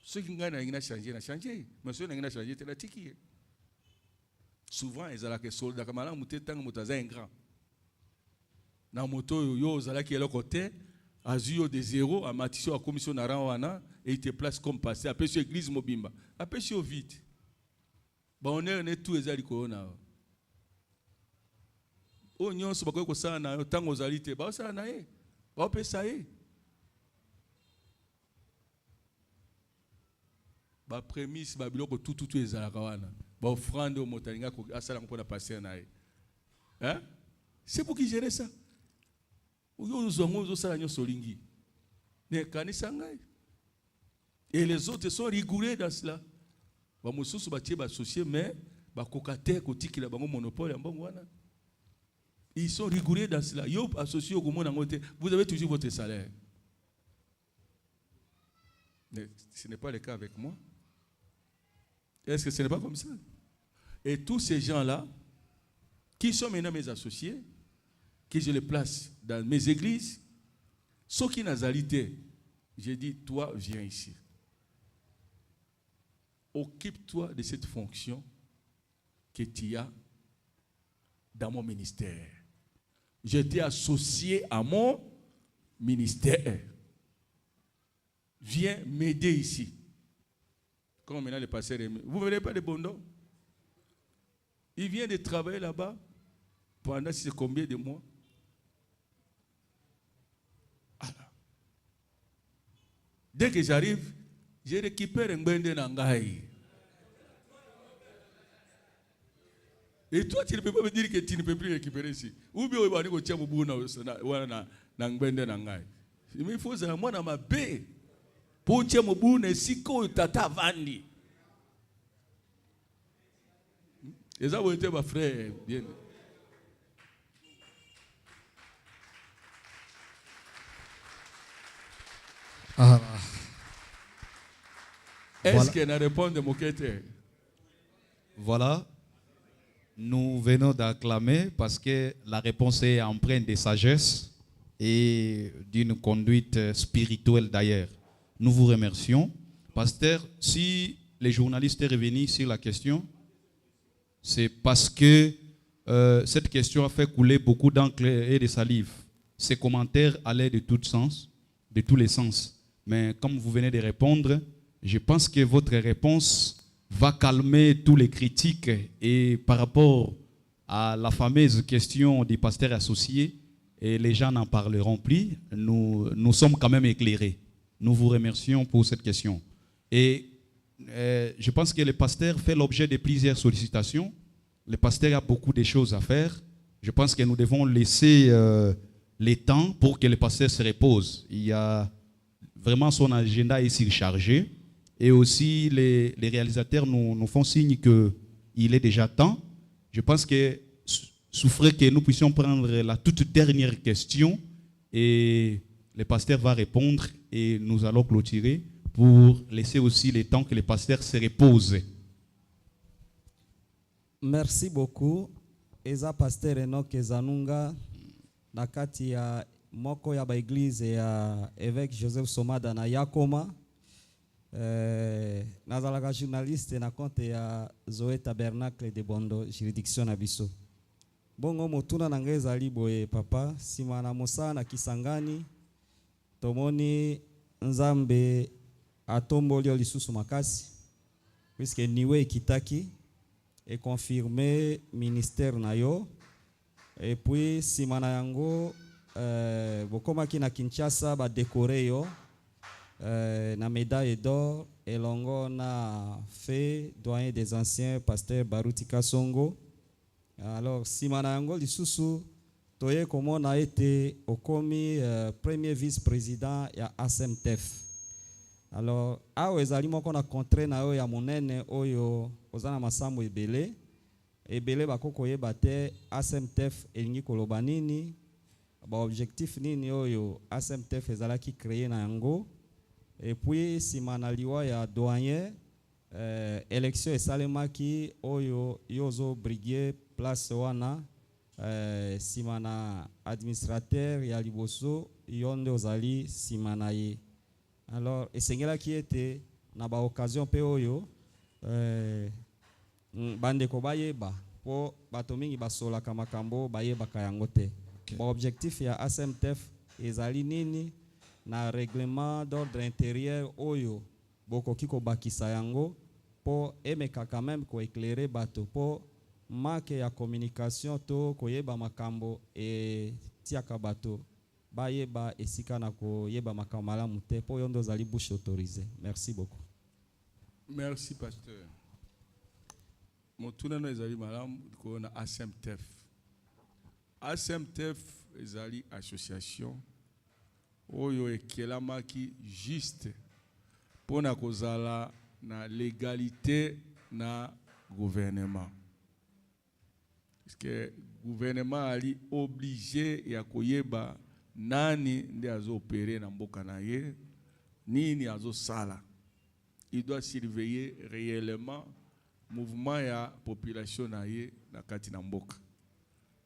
Ce qui a changé, mais ce qui a changé, c'est la tiki. Souvent, ils ont des soldats comme un grand. Dans la moto, ils ont des côté, Azio de zéro, à Matisio, à commission Naranwana, et ils te placent comme passé. Après, sur l'église Mobimba. Après, sur vite. On est tous les corona. On y a ce ça na tango zalité. Ba ça na e. Ba pe ça e. Ba prémisse ba biloko tout les alakawana. Ba offrande au motalinga ko asala ko na passer na e. Hein? C'est pour qui gérer ça. Oyo zongo zo sala nyo solingi. Ne kanisa ngai. Et les autres sont rigoureux dans cela. Mais ils sont rigoureux dans cela. Vous avez toujours votre salaire. Mais ce n'est pas le cas avec moi. Est-ce que ce n'est pas comme ça? Et tous ces gens-là, qui sont maintenant mes associés, que je les place dans mes églises, ceux qui n'ontalité, j'ai dit, toi, viens ici. Occupe-toi de cette fonction que tu as dans mon ministère. Je t'ai associé à mon ministère. Viens m'aider ici. Comme maintenant le pasteur Rémi. Vous ne verrez pas de Bondo? Il vient de travailler là-bas pendant combien de mois? Alors, dès que j'arrive, je récupère un bende nangai. Et toi, tu ne peux pas me dire que tu ne peux plus récupérer ici. Ou bien, il faut que moi, dans ma baie, pour que je me dise que tata vandi. Et ça, vous êtes ma frère. Bien. Ah. Est-ce qu'elle a répondu à mon question? Voilà. Nous venons d'acclamer parce que la réponse est empreinte de sagesse et d'une conduite spirituelle d'ailleurs. Nous vous remercions. Pasteur, si les journalistes sont revenus sur la question, c'est parce que cette question a fait couler beaucoup d'encre et de salive. Ces commentaires allaient de tous les sens. Mais comme vous venez de répondre, je pense que votre réponse va calmer tous les critiques. Et par rapport à la fameuse question des pasteurs associés, et les gens n'en parleront plus, nous sommes quand même éclairés. Nous vous remercions pour cette question. Et je pense que le pasteur fait l'objet de plusieurs sollicitations. Le pasteur a beaucoup de choses à faire. Je pense que nous devons laisser les temps pour que le pasteur se repose. Il y a vraiment son agenda est surchargé. Et aussi, les réalisateurs nous font signe qu'il est déjà temps. Je pense que souffrez que nous puissions prendre la toute dernière question et le pasteur va répondre et nous allons clôturer pour laisser aussi le temps que le pasteur se repose. Merci beaucoup. Eza pasteur Enoch Zanunga nakati ya moko ya ba église ya évêque Joseph Somada na Yakoma. Nazalaka journaliste na compte ya Zoé Tabernacle de Bondo juridiction na biso. Bongo motuna na ngai ezali boye papa sima na mosala na Kisangani tomoni Nzambe atomboli lisusu makasi puisque niwe ekitaki et confirmé ministère na yo et puis sima na yango bokomaki na Kinshasa ba décorer yo na médaille d'or elongo na fait doyen des anciens pasteur Baruti Kasongo. Alors simana yango lisusu toye komona ete okomi premier vice-président ya ASMTF. Alors awe ezali moko na contrat na yo ya monene oyo ozana masambo ebele bakoko yeba te ASMTF elingi koloba nini ba objectif nini oyo ASMTF ezalaki créer na yango. Et puis simana liwa ya doyen élection esalemaki oyo yozo briguer place wana simana administrateur ya liboso yonde ozali simana ye. Alors esengela ki ete na ba occasion pe oyo bande ko bayeba po bato mingi basolaka makambo bayeba kayango te. Ba objectif ya ASMTF ezali nini na règlement d'ordre intérieur oyo bokoki ko bakisa yango po emeka quand même ko éclairer bato po manque ya communication to koyeba makambo e tiaka bato bayeba esika na koyeba makambo malamu te po yondo zali bouche autorisée. Merci beaucoup. Merci pasteur. Motuna no ezali malamu ko na ASMTF. ASMTF ezali association oyo ekelamaki juste pona kozala na légalité na gouvernement. Parce que gouvernement ali obligé ya koyeba nani ndi azo opérer na mboka na ye, nini azo sala. Il doit surveiller réellement mouvement ya population na ye na kati na mboka.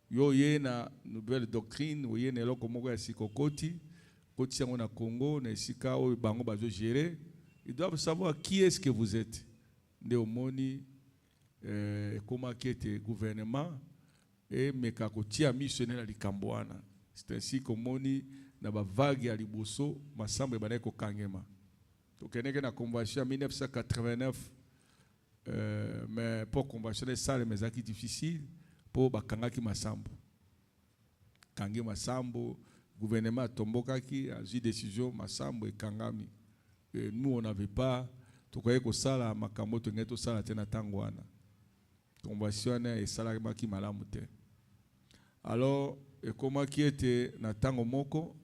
Yo ye na nouvelle doctrine, yo ye na eloko moko ya sikokoti, koti yango na Congo, na esika oyo bango bazo gérer. Ils doivent savoir qui est-ce que vous êtes. Nde omoni comment quitter gouvernement et mekakotia missionnaire likambo wana. C'est ainsi komoni na ba vague ya liboso masambo ebana ko kangema. Tokeneke na convention 1989 mais pour convention ça les mezaki difficile pour bakangaki masambo. Kangi masambo gouvernement tombokaki a eu décision masambo e kangami. Et nous on n'avait pas to koye ko sala makambo to ngeto sala tena tangwana. Convention e sala maki malamu te. Alors et comment qui était na tango moko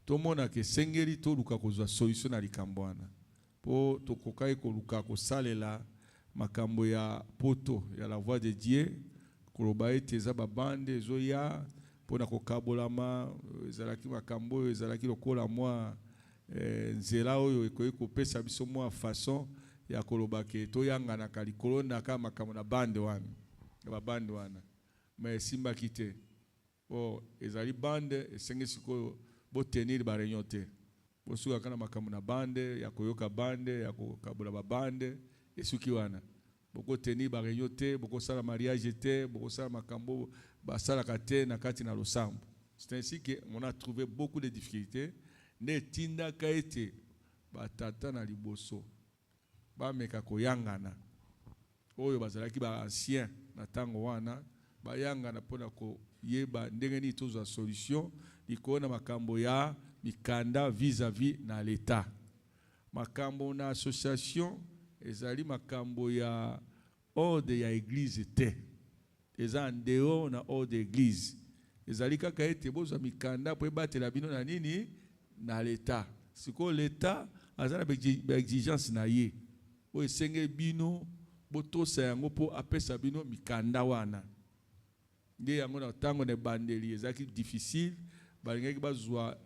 to mona ke sengeli to luka kozwa solution na likambo wana. Po to kokai ko luka ko salela makambo ya poto ya la voix de Dieu koloba ete za babande zoya pona ko kabolama ezalaki makambo ezalaki lokola moi nzela oyo ekoyi kopesa biso mwa façon ya koloba ke to yanga na kalikolo na ka makambo na bande wana ba bande wana mais simba kite o ezali bande esengesi ko bo tenir ba réunion te bo suka kana makambo na bande ya koyoka bande ya ko kabola ba bande esuki wana beaucoup tenir ba réunion te, beaucoup sala mariage te, beaucoup sala makambo ba sala kate na kati na losambo. C'est ainsi que on a trouvé beaucoup de difficultés. Ne tinda kaete ba tata na liboso ba meka koyangana. Oyo bazalaki ba ancien na tango wana ba yangana pona ko yeba ndenge ni tozo solution ikona makambo ya mikanda vis-à-vis na l'état. Makambo na association ezali makambo ya ordre ya église te. Eza ndeo na ordre église. Ezali kaka ete bozo mikanda po ebatela bino na nini na l'état. Siko l'état azana ba exigence na ye. O esenge bino botosa yango po apesa bino mikanda wana. Nde yango na tango ne bandeli ezaki difficile balingaki bazwa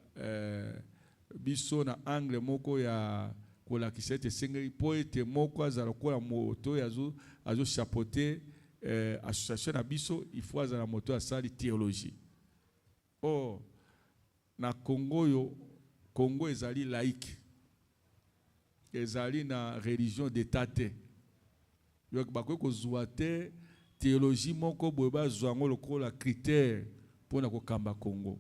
biso na angle moko ya kolakisa ete esengeli po ete moko azala kola moto azo chapeauter association na biso il faut azala moto asali théologie. Oh na Congo ezali laïque, ezali na religion d'état te. Yo bakoki kozwa te théologie moko boye bazwango lokola critère pona kokamba Congo.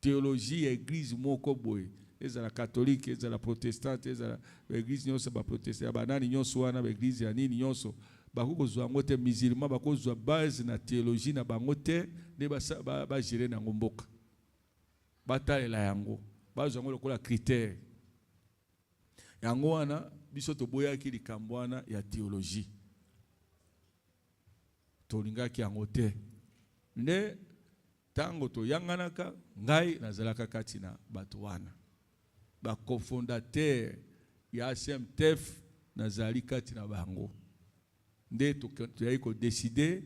Théologie église moko boye ezala catholique, ezala protestante, ezala église nyonso ba protestant banani nyonso wana ba église ya nini nyonso bakoki kozwango te musulman bakozwa base na théologie na bango te nde ba gérer na mboka batalela yango bazwango lokola critère yango wana biso toboyaki likambo wana ya théologie tolingaki yango te nde tango toyanganaka ngai nazalaka kati na bato wana ba cofondateur ya ACMTF nazali kati na bango nde toyai ko décider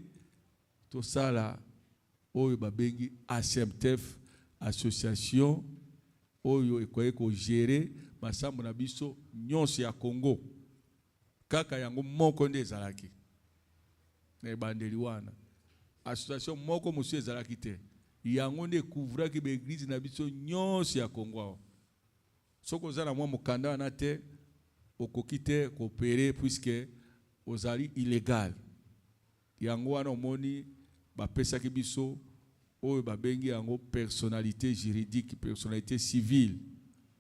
to sala oyo babengi ACMTF association oyo ekoye ko gérer masambo na biso nyonso ya Congo kaka yango moko nde ezalaki na bandeli wana association moko monsieur ezalaki te yango nde couvraki ba église na biso nyonso ya Congo. Soko zana mwa mukanda na te okoki te coopérer puisque ozali illégal. Yango wana omoni bapesaki biso oyo babengi yango personnalité juridique, personnalité civile.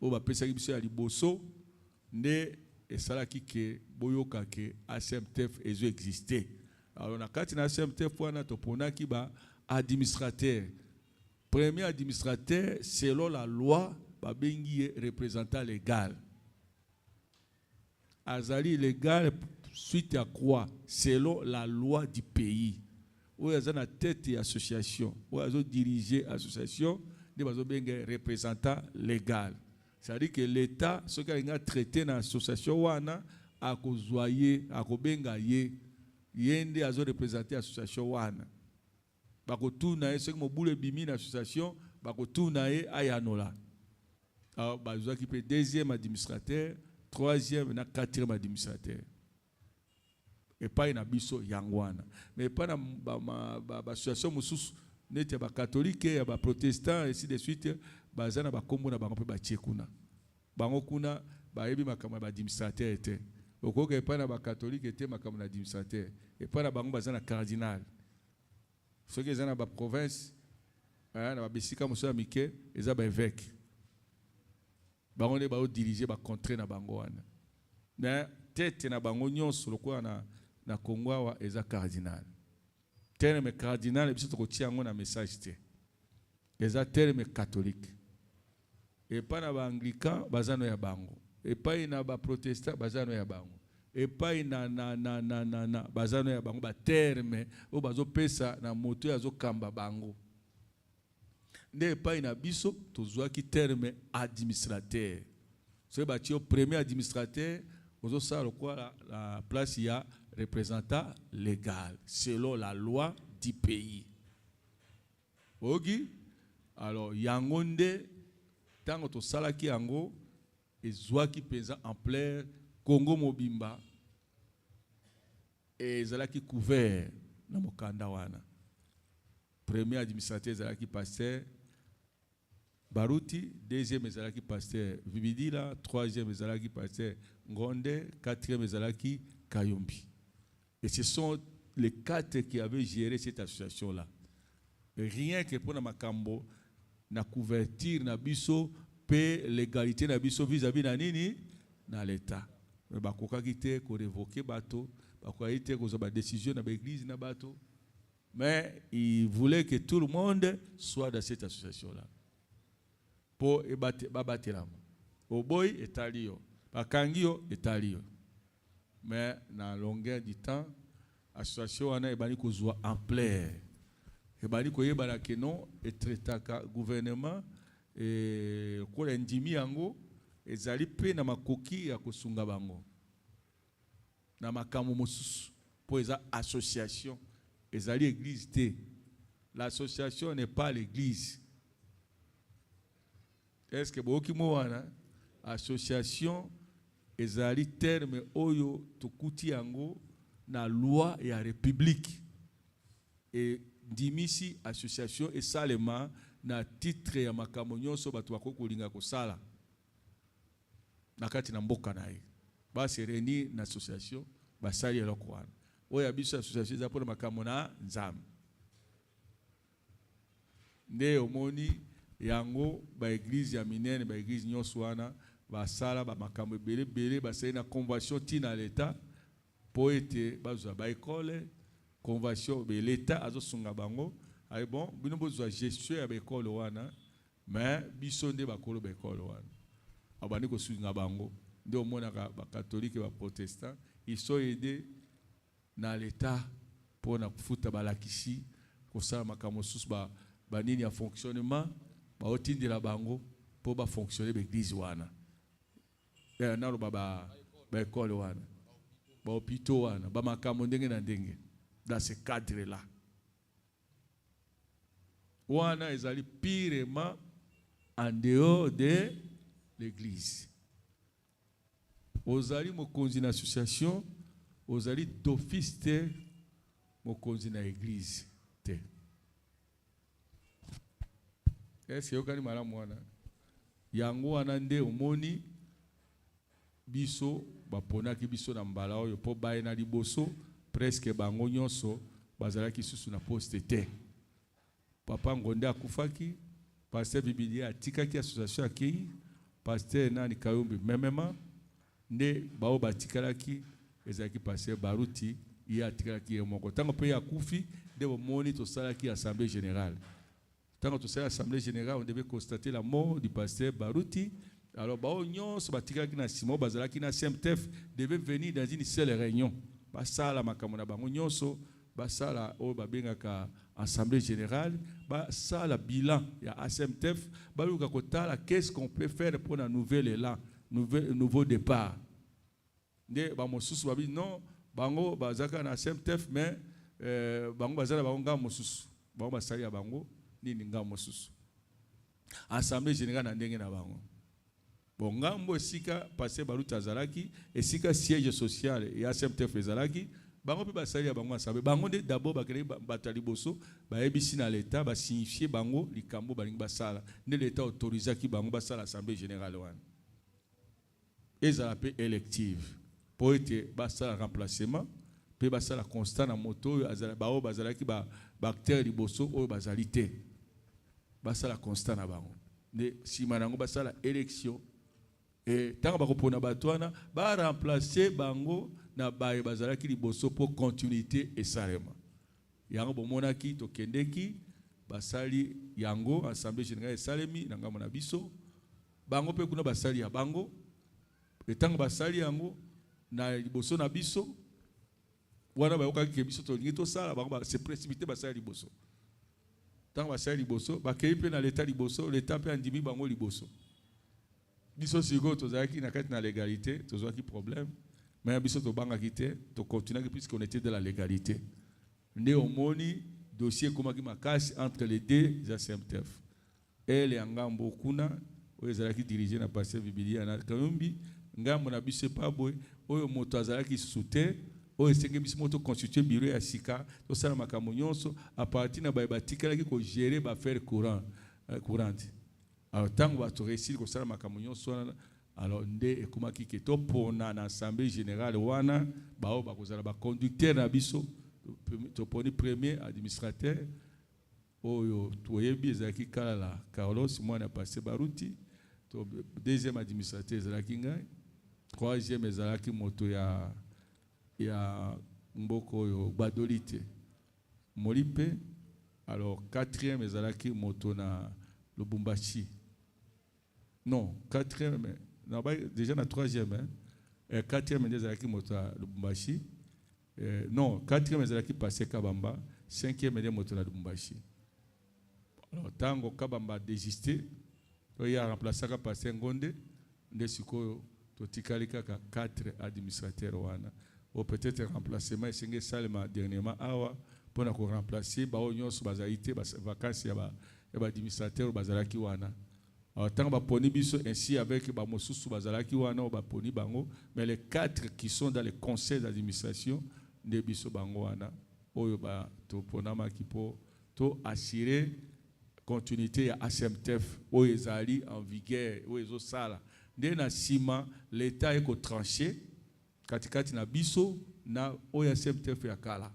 Oyo bapesaki biso ya liboso nde esalaki ke boyoka ke ACMTF ezo exister. Alors na kati na ACMTF wana toponaki ba administrateur. Premier administrateur selon la loi babengi représentant légal. Azali légal suite à quoi? Selon la loi du pays. Ou azana tête et association, ou azo diriger association, de bazo bengi représentant légal. C'est-à-dire que l'État, ce qu'il a traité dans l'association wana, a kozwaye, a kobenga ye, yende azo représenter l'association wana. Bako tourna ce que mo boule bimi l'association, bako tourna ayanola. Alors, bazo qui peut deuxième administrateur, troisième et quatrième administrateur. Et pas une abisso yangwana. Mais pas na association mususu nete ba catholique ya ba protestant et ainsi de suite bazana ba kombo na bango pe ba tchekuna. Bango kuna ba yebi makama ba administrateur était. Okoka pas na ba catholique était makama na administrateur. Et pas na bango bazana cardinal. Ceux qui sont dans la province, na ba bisika muso amike eza ba évêque. Bango ne ba o diriger ba contrer na bango wana. Mais tête na bango nyonso lokwa na Congo wa eza cardinal. Terme cardinal biso to kotia ngo na message te. Eza terme catholique. Et pas na ba anglican bazano ya bango. Et pas na ba protestant bazano ya bango. Et pas na bazano ya bango ba terme o bazo pesa na moto ya zo kamba bango. Nde pas na biso tozwa ki terme administrateur. Ce bati au premier administrateur ozo sa lokwa la place ya représentant légal selon la loi du pays. Ogi alors yangonde tango to salaki yango ezwaki pesa en plein Congo mobimba et ezalaki couvert na mokanda wana. Premier administrateur ezalaki pasteur Baruti, deuxième ezalaki pasteur Vibidila, troisième ezalaki pasteur Ngonde, quatrième ezalaki Kayombi. Et ce sont les 4 qui avaient géré cette association-là. Rien que pour Makambo, na couverture na biso, pe l'égalité na biso vis-à-vis na nini na l'État. Bakoka kite ko révoquer bateau, bakoka kite ko zoba décision na l'église na bateau. Mais il voulait que tout le monde soit dans cette association-là. Pour battre la main. Au boy est alio, bakangio est alio. Mais dans la longueur du temps, l'association a ebani ko zwa ampleur. Ebani ko yebala que non et traitaka gouvernement et ko ndimi yango ezali pe na makoki ya kosunga bango. Na makamu mosusu pour eza association ezali église te. L'association n'est pas l'église. Est-ce que boki moana association ezali terme oyo tukuti yango na loi ya république et dimisi association et salema na titre ya makambo nyonso bato bakokolinga kosala na kati na mboka na ye ba se réunir na association basali eloko wana oyo biso association za pona makambo na nzambe nde omoni yango ba église ya minene ba église nyonso wana basala ba makambo belebele basali na convention tina l'état po ete bazwa ba école convention be l'état azosunga bango ay bon bino bozwa gestion ya ba école wana mais biso nde bakolo ba école wana abandi ko sunga bango nde omona ba catholique ba protestant ils sont aidés na l'état pour na kufuta balakisi kosala makambo susu ba nini ya fonctionnement ba otindela bango po ba fonctionner ba église wana ya nalo ba école wana ba hôpitaux wana ba makambo ndenge na ndenge dans ce cadre là wana ezali pirement en dehors de l'église. Ozali mokonzi na association, ozali d'office te mokonzi na église te. Est-ce que okani malamu wana? Yango wana nde omoni biso baponaki biso na mbala oyo po baye na liboso presque bango nyonso bazalaki susu na poste te. Papa Ngonde akufaki, pasteur Bibilia atikaki association akei, pasteur nani Kayumbi memema nde bao batikalaki ezaki pasteur Baruti ye atikalaki ye moko. Tango pe akufi nde bomoni to salaki assemblée générale. Tango to salaki assemblée générale, on devait constater la mort du pasteur Baruti. Alors bao nyonso batikalaki na simo bazalaki na CMTF devait venir dans une seule réunion. Basala makamona bango nyonso basala o babengaka assemblée générale basala bilan ya ASMTF baluka kotala qu'est-ce qu'on peut faire pour un nouvel élan nouveau départ nde ba mosusu babi non bango bazaka na ASMTF mais bango bazala bango nga mosusu bango basali ya bango nini nga mosusu assemblée générale na ndenge na bango bon ngambo esika passé baluta zalaki esika siège social ya ASMTF ezalaki bango pe basali ya bango asabe bango nde d'abord bakele batali boso bayebisi na l'état ba signifier bango likambo balingi basala nde l'état autorisaki bango basala assemblée générale wana ezala pe élective po ete basala remplacement pe basala constat na moto azala bao bazalaki ba acteur liboso oyo bazali te basala constat na bango nde sima nango basala élection et tant que pona batwana ba remplacer bango na baye bazalaki liboso pour continuité et salema yango bomonaki to kendeki basali yango assemblée générale salemi na ngamo na biso bango pe kuna basali ya bango et tant que basali yango na liboso na biso wana bayokaki ke biso to lingi to sala bango se précipiter basali liboso tant basali liboso bakei pe na l'état liboso l'état pe andimi bango liboso biso siko tozalaki na kati na légalité tozwaki problème mais biso to banga kité to continuer puisqu'on était dans la légalité ndé omoni dossier komaki makasi entre les deux ASMTF et les ngambo kuna oyo ezalaki dirigé na pasteur Bibilia na Kayumbi ngambo na biso pa boy oyo moto azalaki soutien oyo senge biso moto constituer bureau ya sika to sala makambo nyonso à partir na ba batikalaki ko gérer ba faire courante alors tango ba to réussir ko sala makambo nyonso Alors nde comment ki ke to pona na assemblée générale wana bao ba kozala ba conducteur na biso to poni premier administrateur oyo toyebi ezaki kala la Carlos mwana passé baruti to deuxième administrateur ezalaki ngai troisième ezalaki moto ya mboko oyo Badolite Molipe. Alors quatrième ezalaki moto na Lubumbashi. Non, quatrième, non, déjà na troisième, hein. Quatrième ezalaki moto na Lubumbashi. Non, quatrième ezalaki passé Kabamba, cinquième ezalaki moto na Lubumbashi. Alors tango Kabamba désisté, il y a remplacé ka passé Ngonde, nde sikoyo totikali kaka 4 administrateurs wana. Ou peut-être remplacement esenge salema dernièrement awa pour na ko remplacer ba nyonso bazaité ba vacances ya ba administrateur bazalaki wana. Alors tant ba poni biso ainsi avec ba mosusu bazalaki wana ba poni bango, mais les 4 qui sont dans le conseil d'administration de biso bango wana oyo ba to ponama kipo to assurer continuité à ASMTF oyo ezali en vigueur oyo ezo sala nde na sima l'état eko tranché katikati na biso na oyo ASMTF ya kala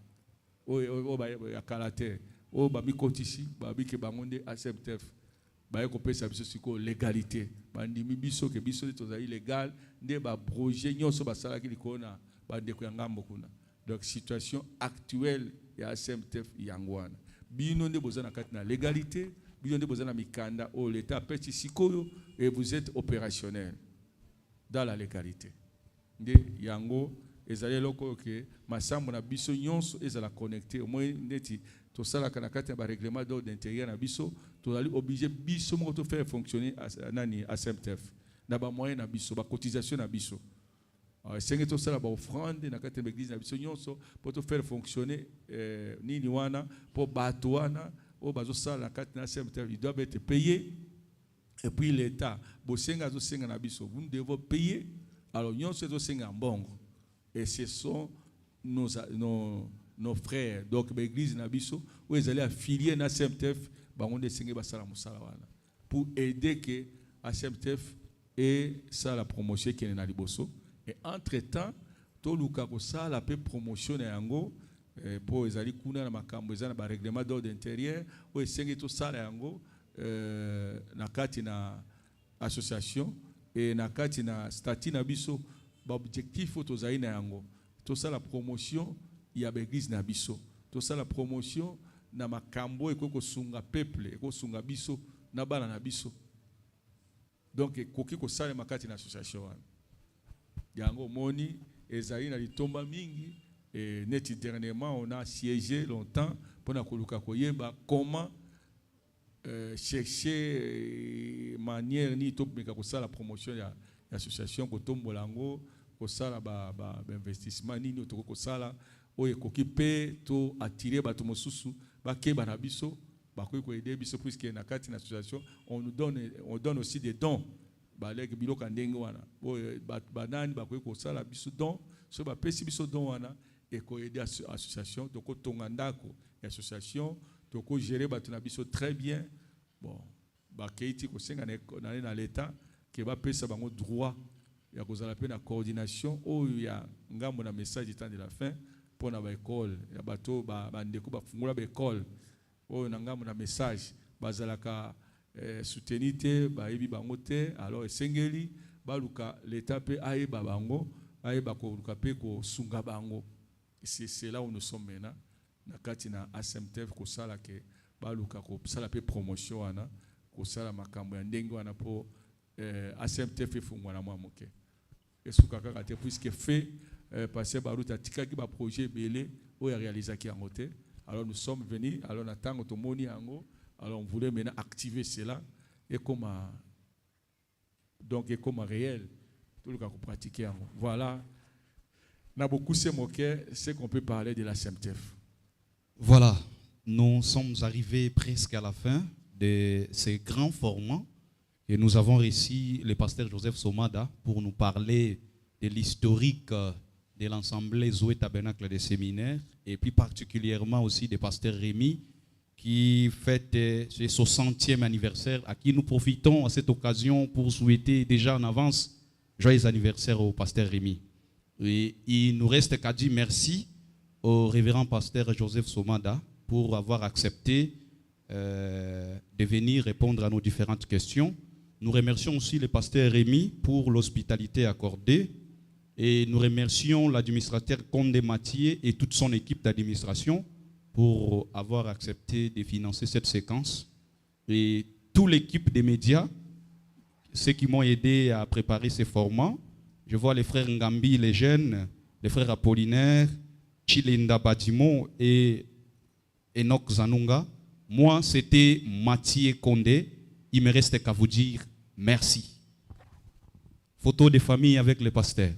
oyo ya kala te oyo ba mikotisi ba bike bango nde ASMTF ba eko pesa biso siko légalité bandimi biso ke biso tozali légal nde ba projet nyonso basala ki likona ba ndeko ya ngambo kuna. Donc situation actuelle ya ASMTF yangwana bino nde bozana kati na légalité bino nde bozana mikanda o l'état pesi sikoyo et vous êtes opérationnel dans la légalité nde yango ezali loko ke masambo na biso nyonso ezala connecté au moins neti to sala kana kati ba règlement d'ordre intérieur na biso to ali obligé biso mo to faire fonctionner nani ASMTF na ba moyen na biso ba cotisation na biso. Senge to sala ba offrande na kati l'église na biso nyonso pour to faire fonctionner nini wana pour bato wana o bazo sala kati na ASMTF il doit être payé et puis l'état bo senga zo senga na biso vous devez payer. Alors nyonso zo senga mbongo et ce sont nos frères donc l'église na biso où ils allaient affilier na ASMTF bango de senga basala musala wana pour aider que ASMTF et ça la promotion qui est na liboso. Et entre-temps, tout le cas ça la peut promotionner yango pour ezali kuna na makambo ezana ba règlement d'ordre intérieur ou esengi tout ça yango na kati na association et na kati na statut na biso ba objectif tozali na yango tout ça la promotion ya l'église na biso tout ça la promotion na makambo ekoko sunga peuple ekoko sunga biso na bana na biso donc koki ko sala makati na association wana yango moni ezali na litomba mingi et neti dernièrement on a siégé longtemps pour na koluka koyeba comment chercher manière ni to meka ko sala promotion ya association ko tombolango ko sala ba investissement nini to ko sala oye koki pe to attirer bato mosusu ba keba na biso ba ko aider biso puisque na kati na association on donne aussi des dons. Balek biloko ndenge wana banani bakoki kosala biso don so bapesi biso don wana ekoyede association toko tonga ndako association toko gérer bato na biso très bien bon bakeiti kosenga na l'état ke bapesa bango droit ya kozala pe na coordination oyo ya ngambo na message temps de la fin pour na ba école ya bato bandeko bafungula ba école oyo na ngambo na message bazalaka soutenité bayebi bango te alors esengeli baluka l'état pe ayeba bango ayeba ko luka pe ko sunga bango. C'est là où nous sommes maintenant na kati na ASMTF ko sala ke baluka ko sala pe promotion wana ko sala makambo ya ndenge wana po ASMTF efungwa na mwa moke esuka kaka te puisque fait passer baruta tikaki ba projet belé o ya réaliser ki yango te. Alors nous sommes venus alors na tango to moni yango. Alors on voulait maintenant activer cela et comme réel tout le cas qu'on pratiquait. Voilà. On a beaucoup se moqué, c'est qu'on peut parler de la ASMTF. Voilà, nous sommes arrivés presque à la fin de ces grands formats et nous avons reçu le pasteur Joseph Somada pour nous parler de l'historique de l'Assemblée Zoé Tabernacle des Séminaires et plus particulièrement aussi de pasteur Rémi qui fête ce 60e anniversaire, à qui nous profitons à cette occasion pour souhaiter déjà en avance Joyeux anniversaire au pasteur Rémi. Et il nous reste qu'à dire merci au révérend pasteur Joseph Somada pour avoir accepté de venir répondre à nos différentes questions. Nous remercions aussi le pasteur Rémi pour l'hospitalité accordée et nous remercions l'administrateur Condé Mathieu et toute son équipe d'administration pour avoir accepté de financer cette séquence. Et toute l'équipe des médias, ceux qui m'ont aidé à préparer ces formats. Je vois les frères Ngambi, les jeunes, les frères Apollinaire, Chilinda Badimo et Enoch Zanunga. Moi, c'était Mathieu Condé. Il me reste qu'à vous dire merci. Photo de famille avec le pasteur.